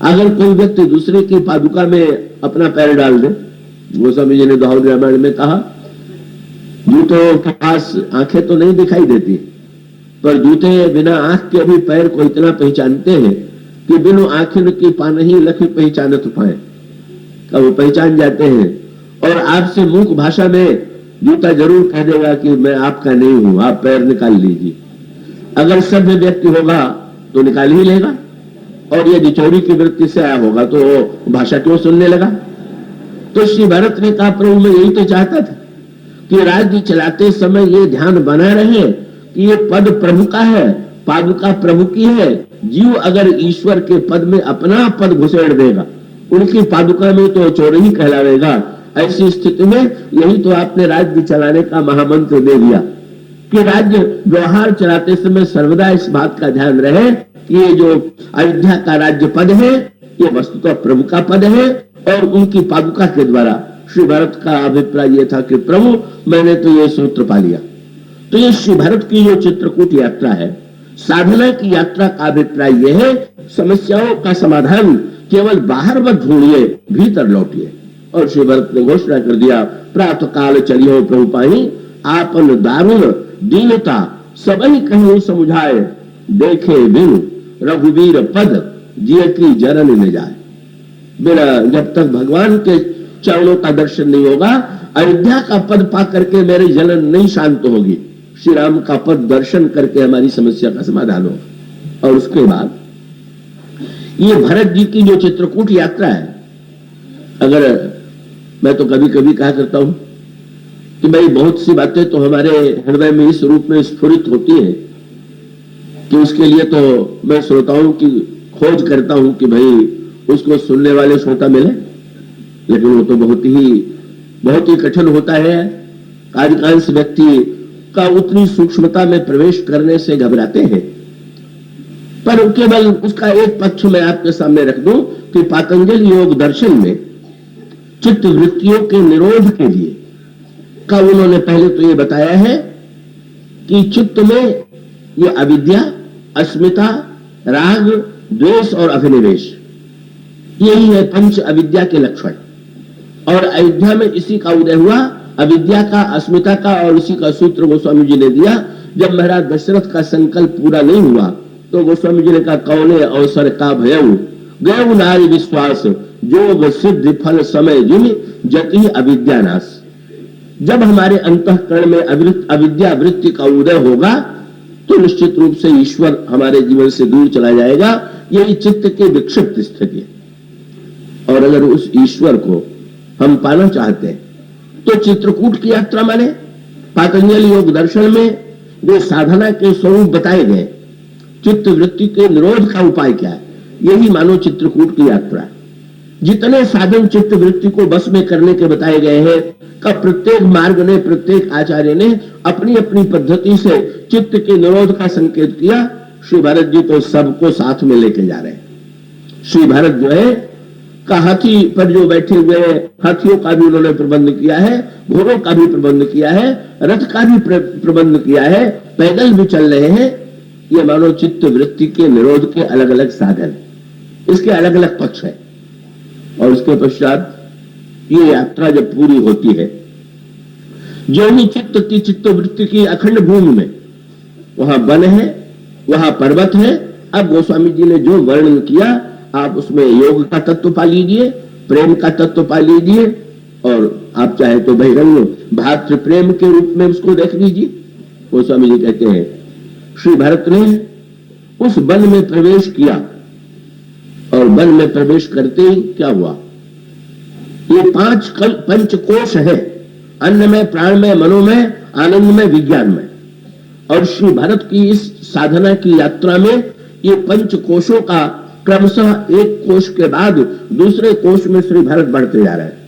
अगर कोई व्यक्ति दूसरे की पादुका में अपना पैर डाल दे, गोस्वामी जी ने दाऊद रामायण में कहा, जूतों के पास आंखें तो नहीं दिखाई देती, पर जूते बिना आंख के भी पैर को इतना पहचानते हैं कि बिनु आंखिन की पानही लखी पहचानत पाए, वो पहचान जाते हैं। और आपसे मूक भाषा में जूता जरूर कह देगा कि मैं आपका नहीं हूं, आप पैर निकाल लीजिए। अगर सभ्य व्यक्ति होगा तो निकाल ही लेगा, और यदि चोरी की वृत्ति से आया होगा तो भाषा क्यों सुनने लगा? तो श्री भरत ने कहा, प्रभु मैं यही तो चाहता था कि राज्य चलाते समय ये ध्यान बना रहे कि ये पद प्रभु का है, पादुका प्रभु की है। जीव अगर ईश्वर के पद में अपना पद घुसेड़ देगा, उनकी पादुका में तो चोर ही कहलावेगा। ऐसी स्थिति में यही तो आपने राज्य चलाने का महामंत्र दे दिया कि राज्य व्यवहार चलाते समय सर्वदा इस बात का ध्यान रहे कि ये जो अयोध्या का राज्य पद है ये वस्तुतः प्रभु का पद है, और उनकी पादुका के द्वारा श्री भरत का अभिप्राय यह था कि प्रभु मैंने तो ये सूत्र पा लिया। तो ये श्री भरत की जो चित्रकूट यात्रा है, साधना की यात्रा का अभिप्राय यह है, समस्याओं का समाधान केवल बाहर मत ढूंढिए, भीतर लौटिए। और श्री भरत ने घोषणा कर दिया, प्रातः काल चलियो प्रभु पाई, आपन दारुण दीनता सबही कहूं समुझाए, देखे बिनु रघुवीर पद जिय की जरन न जाए। मेरा जब तक भगवान के चरणों का दर्शन नहीं होगा, अयोध्या का पद पा करके मेरी जलन नहीं शांत होगी। श्री राम का पद दर्शन करके हमारी समस्या का समाधान होगा। और उसके बाद ये भरत जी की जो चित्रकूट यात्रा है, अगर मैं तो कभी कभी कहा करता हूं कि भाई बहुत सी बातें तो हमारे हृदय में इस रूप में स्फुरित होती है कि उसके लिए तो मैं श्रोताओं की खोज करता हूं कि भाई उसको सुनने वाले श्रोता मिले, लेकिन वो तो बहुत ही कठिन होता है। अधिकांश व्यक्ति का उतनी सूक्ष्मता में प्रवेश करने से घबराते हैं। पर केवल उसका एक पक्ष मैं आपके सामने रख दूं कि पातंजलि योग दर्शन में चित्त वृत्तियों के निरोध के लिए का उन्होंने पहले तो ये बताया है कि चित्त में ये अविद्या, अस्मिता, राग, द्वेष और अभिनिवेश, यही है पंच अविद्या के लक्षण। और अयोध्या में इसी का उदय हुआ, अविद्या का, अस्मिता का, और इसी का सूत्र गोस्वामी जी ने दिया। जब महाराज दशरथ का संकल्प पूरा नहीं हुआ तो गोस्वामी जी ने कहा, कौने अवसर का भयऊ गयऊ नारी विश्वास, जोग सिद्ध फल समय जिन जति अविद्या नाश। जब हमारे अंतःकरण में अविद्या वृत्ति का उदय होगा तो निश्चित रूप से ईश्वर हमारे जीवन से दूर चला जाएगा। यही चित्त की विक्षिप्त स्थिति है। और अगर उस ईश्वर को हम पाना चाहते हैं तो चित्रकूट की यात्रा माने, पातंजलि योग दर्शन में जो साधना के स्वरूप बताए गए, चित्त वृत्ति के निरोध का उपाय क्या है, यही मानो चित्रकूट की यात्रा। जितने साधन चित्त वृत्ति को बस में करने के बताए गए हैं, का प्रत्येक मार्ग ने, प्रत्येक आचार्य ने अपनी अपनी पद्धति से चित्त के निरोध का संकेत किया। श्री भरत जी तो सबको साथ में लेके जा रहे हैं। श्री भरत जो है का हाथी पर जो बैठे हुए हैं, हाथियों का भी उन्होंने प्रबंध किया है, घोड़ों का भी प्रबंध किया है, रथ का भी प्रबंध किया है, पैदल भी चल रहे हैं। ये मानो चित्त वृत्ति के निरोध के अलग अलग साधन, इसके अलग अलग पक्ष है। और उसके पश्चात ये यात्रा जब पूरी होती है, जो ही चित्त की चित्त वृत्ति की अखंड भूमि में, वहां वन है, वहां पर्वत है। अब गोस्वामी जी ने जो वर्णन किया, आप उसमें योग का तत्व पा लीजिए, प्रेम का तत्व पा लीजिए, और आप चाहे तो बहिरंग भातृ प्रेम के रूप में उसको देख लीजिए। गोस्वामी जी कहते हैं श्री भरत ने उस वन में प्रवेश किया और वन में प्रवेश करते ही क्या हुआ? ये पंचकोश है, अन्नमय, प्राणमय, मनोमय, आनंदमय, विज्ञानमय। और श्री भरत की इस साधना की यात्रा में ये पंचकोशों का क्रमशः एक कोश के बाद दूसरे कोश में श्री भरत बढ़ते जा रहे हैं।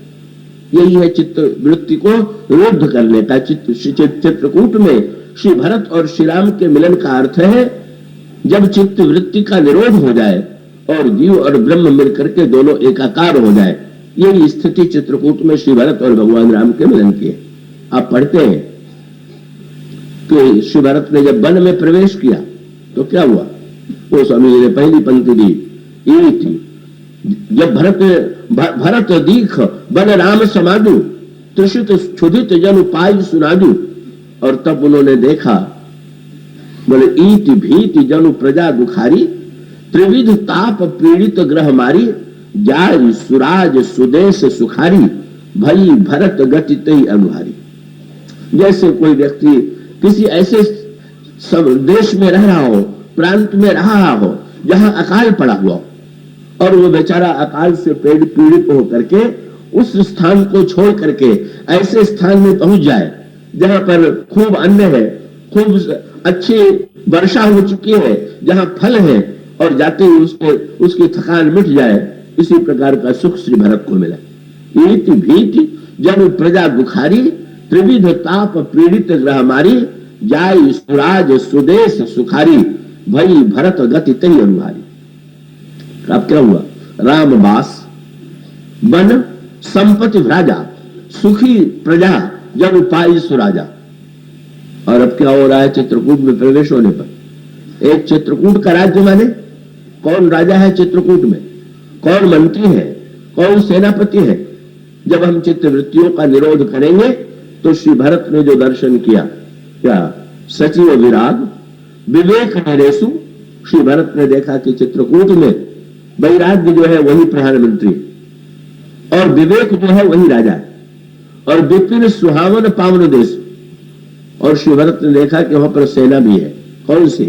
यही है चित्त वृत्ति को रुद्ध करने का। चित्रकूट में श्री भरत और श्री राम के मिलन का अर्थ है जब चित्त वृत्ति का निरोध हो जाए और जीव और ब्रह्म मिलकर के दोनों एकाकार हो जाए। यही स्थिति चित्रकूट में श्री भरत और भगवान राम के मिलन की है। आप पढ़ते हैं कि श्री भरत ने जब वन में प्रवेश किया तो क्या हुआ? वो स्वामी जी ने पहली पंक्ति दी, ये थी, जब भरत दीख बन राम समादु, त्रिषित क्षुधित जन पाई सुनादु। और तब उन्होंने देखा, बोले ईट भीति जनु प्रजा दुखारी, त्रिविध ताप पीड़ित ग्रह मारी, जाय सुराज सुदेश सुखारी, भई भरत गति तई अनुहारी। जैसे कोई व्यक्ति किसी ऐसे सब देश में रह रहा हो, प्रांत में रहा हो जहां अकाल पड़ा हुआ और वो बेचारा अकाल से पीड़ित होकर के उस स्थान को छोड़ करके ऐसे स्थान में पहुंच जाए जहां पर खूब अन्न है, खूब अच्छी वर्षा हो चुकी है, जहां फल है, और जाते ही उसकी थकान मिट जाए। इसी प्रकार का सुख श्री भरत को मिला। ईति भीति जन प्रजा दुखारी, त्रिविध ताप पीड़ित ग्रह मारी, जाय सुराज सुदेश सुखारी, भई भरत गति तई अनुहारी। अब क्या हुआ? रामवास, वन, संपत्ति भ्राजा, सुखी प्रजा, जन पाई सुराजा। और अब क्या हो रहा है? चित्रकूट में प्रवेश होने पर एक चित्रकूट का राज्य माने कौन राजा है चित्रकूट में, कौन मंत्री है, कौन सेनापति है। जब हम चित्तवृत्तियों का निरोध करेंगे तो श्री भरत ने जो दर्शन किया, क्या सचिव विराग विवेक नरेशु। श्री भरत ने देखा कि चित्रकूट में वैराग्य जो है वही प्रधानमंत्री और विवेक जो है वही राजा है, और विपिन सुहावन पावन देश। और श्री भरत ने देखा कि वहां पर सेना भी है। कौन सी?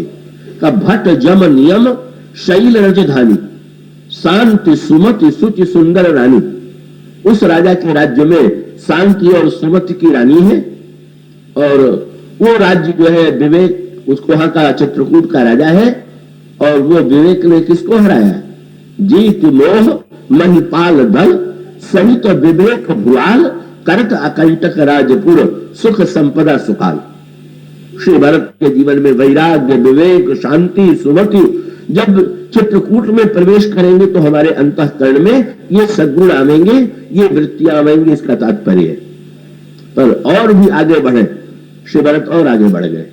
का भट्ट जम नियम शैल रजधानी, शांति सुमति सुचि सुंदर रानी। उस राजा के राज्य में शांति और सुमति की रानी है, और वो राज्य जो है विवेक, उसको वहां का चित्रकूट का राजा है। और वो विवेक ने किसको हराया? जीत मोह महिपाल दल, सहित विवेक भुआल, करत अकंटक राजपुर, सुख संपदा सुखाल। श्री भरत के जीवन में वैराग्य, विवेक, शांति, सुमति जब चित्रकूट में प्रवेश करेंगे तो हमारे अंतःकरण में ये सद्गुण आवेंगे, ये वृत्तियां आवेंगी। इसका तात्पर्य है। पर और भी आगे बढ़े, श्री भरत और आगे बढ़ गए।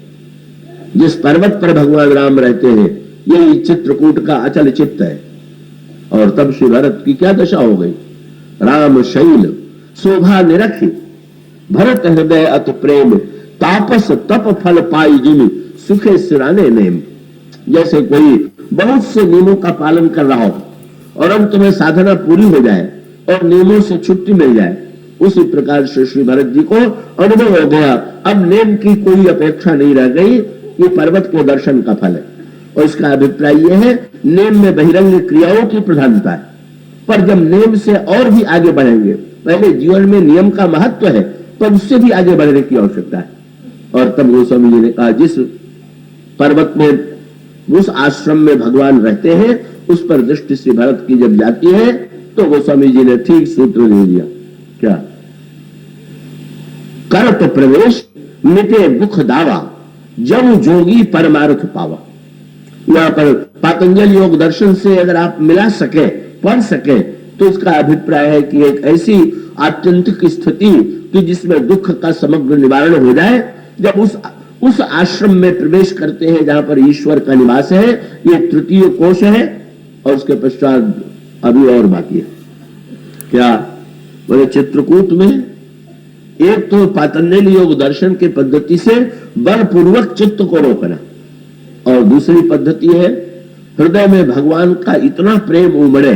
जिस पर्वत पर भगवान राम रहते हैं यही चित्रकूट का अचल चित्त है। और तब श्री भरत की क्या दशा हो गई? राम शैल शोभा निरखी, भरत हृदय अति प्रेम, तापस तप फल पाई जिमि, सुखे सिराने नेम। जैसे कोई बहुत से नियमों का पालन कर रहा हो और अंत में साधना पूरी हो जाए और नियमों से छुट्टी मिल जाए, उसी प्रकार से श्री भरत जी को अनुभव हो गया। अब नेम की कोई अपेक्षा नहीं रह गई, ये पर्वत के दर्शन का फल है। और इसका अभिप्राय यह है, नेम में बहिरंग क्रियाओं की प्रधानता है, पर जब नेम से और भी आगे बढ़ेंगे, पहले जीवन में नियम का महत्व है पर उससे भी आगे बढ़ने की आवश्यकता है। और तब गोस्वामी जी ने कहा, जिस पर्वत में, उस आश्रम में भगवान रहते हैं, उस पर दृष्टि श्री भरत की जब जाती है तो गोस्वामी जी ने ठीक सूत्र दे दिया। क्या? करत प्रवेश मिटे दुख दावा, जब जोगी परमार्थ पावा। यहाँ पर पातंजल योग दर्शन से अगर आप मिला सके, पढ़ सके, तो इसका अभिप्राय है कि एक ऐसी आत्यंतिक स्थिति कि जिसमें दुख का समग्र निवारण हो जाए, जब उस आश्रम में प्रवेश करते हैं जहां पर ईश्वर का निवास है। ये तृतीय कोश है और उसके पश्चात अभी और बाकी है। क्या बोले? चित्रकूट में एक तो पातंजल योग दर्शन की पद्धति से बलपूर्वक चित्त को रोकना, और दूसरी पद्धति है हृदय में भगवान का इतना प्रेम उमड़े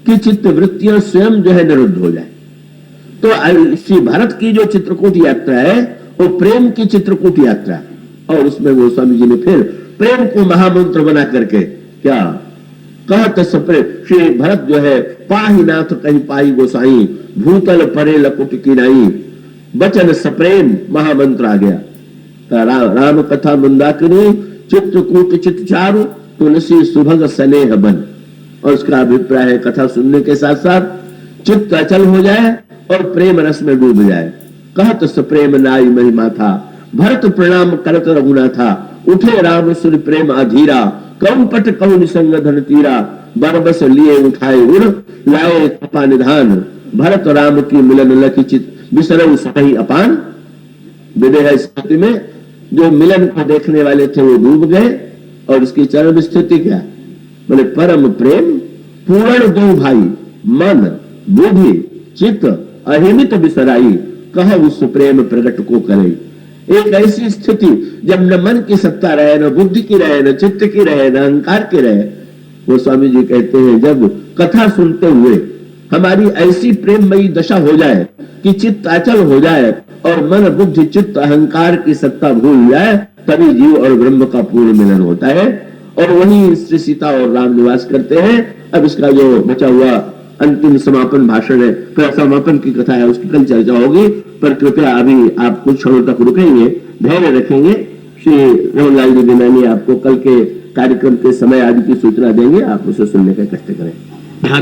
कि चित्त वृत्तियां स्वयं जो है निरुद्ध हो जाए। तो श्री भरत की जो चित्रकूट यात्रा है वो प्रेम की चित्रकूट यात्रा, और उसमें गोस्वामी जी ने फिर प्रेम को महामंत्र बना करके क्या कहत सप्रेम, श्री भरत जो है पाही नाथ कहीं पाई गोसाई, भूतल परे लकुट की नाई, बचन सप्रेम महामंत्र आ गया। राम कथा मंदाकिनी, चित्रकूट चित चारु, तुलसी सुभग स्नेह बन। और उसका अभिप्राय है कथा सुनने के साथ साथ चित्त अचल हो जाए और प्रेम रस में डूब जाए। कहत सप्रेम नाई महिमा था, भरत प्रणाम करत रघुना था, उठे राम सुर प्रेम अधीरा, कौन पट कौन संग धन तीरा, बरबस लिए उठाए उड़, लाए कृपा निधान, भरत राम की मिलन लखी चित, बिसरऊ सही अपान। विदेह स्थिति में जो मिलन को देखने वाले थे वो डूब गए, और उसकी चरम स्थिति क्या, बोले परम प्रेम पूर्ण दो भाई, मन बुद्धि चित्त अहिमित बिसराई, कह उस प्रेम प्रकट को करे। एक ऐसी स्थिति जब न मन की सत्ता रहे, न बुद्धि की रहे, न चित्त की रहे, न अहंकार की रहे। वो स्वामी जी कहते हैं जब कथा सुनते हुए हमारी ऐसी प्रेममयी दशा हो जाए कि चित्त अचल हो जाए और मन बुद्धि चित्त अहंकार की सत्ता भूल जाए, तभी जीव और ब्रह्म का पूर्ण मिलन होता है। और वहीं श्री सीता और राम निवास करते हैं। अब इसका जो बचा हुआ अंतिम समापन भाषण है, फिर समापन की कथा है, उसकी कल चर्चा होगी। पर कृपया अभी आप कुछ क्षणों तक रुकेंगे, धैर्य रखेंगे। श्री रमनलाल जी दिनानी आपको कल के कार्यक्रम के समय आदि की सूचना देंगे, आप उसे सुनने का कष्ट करें। यहाँ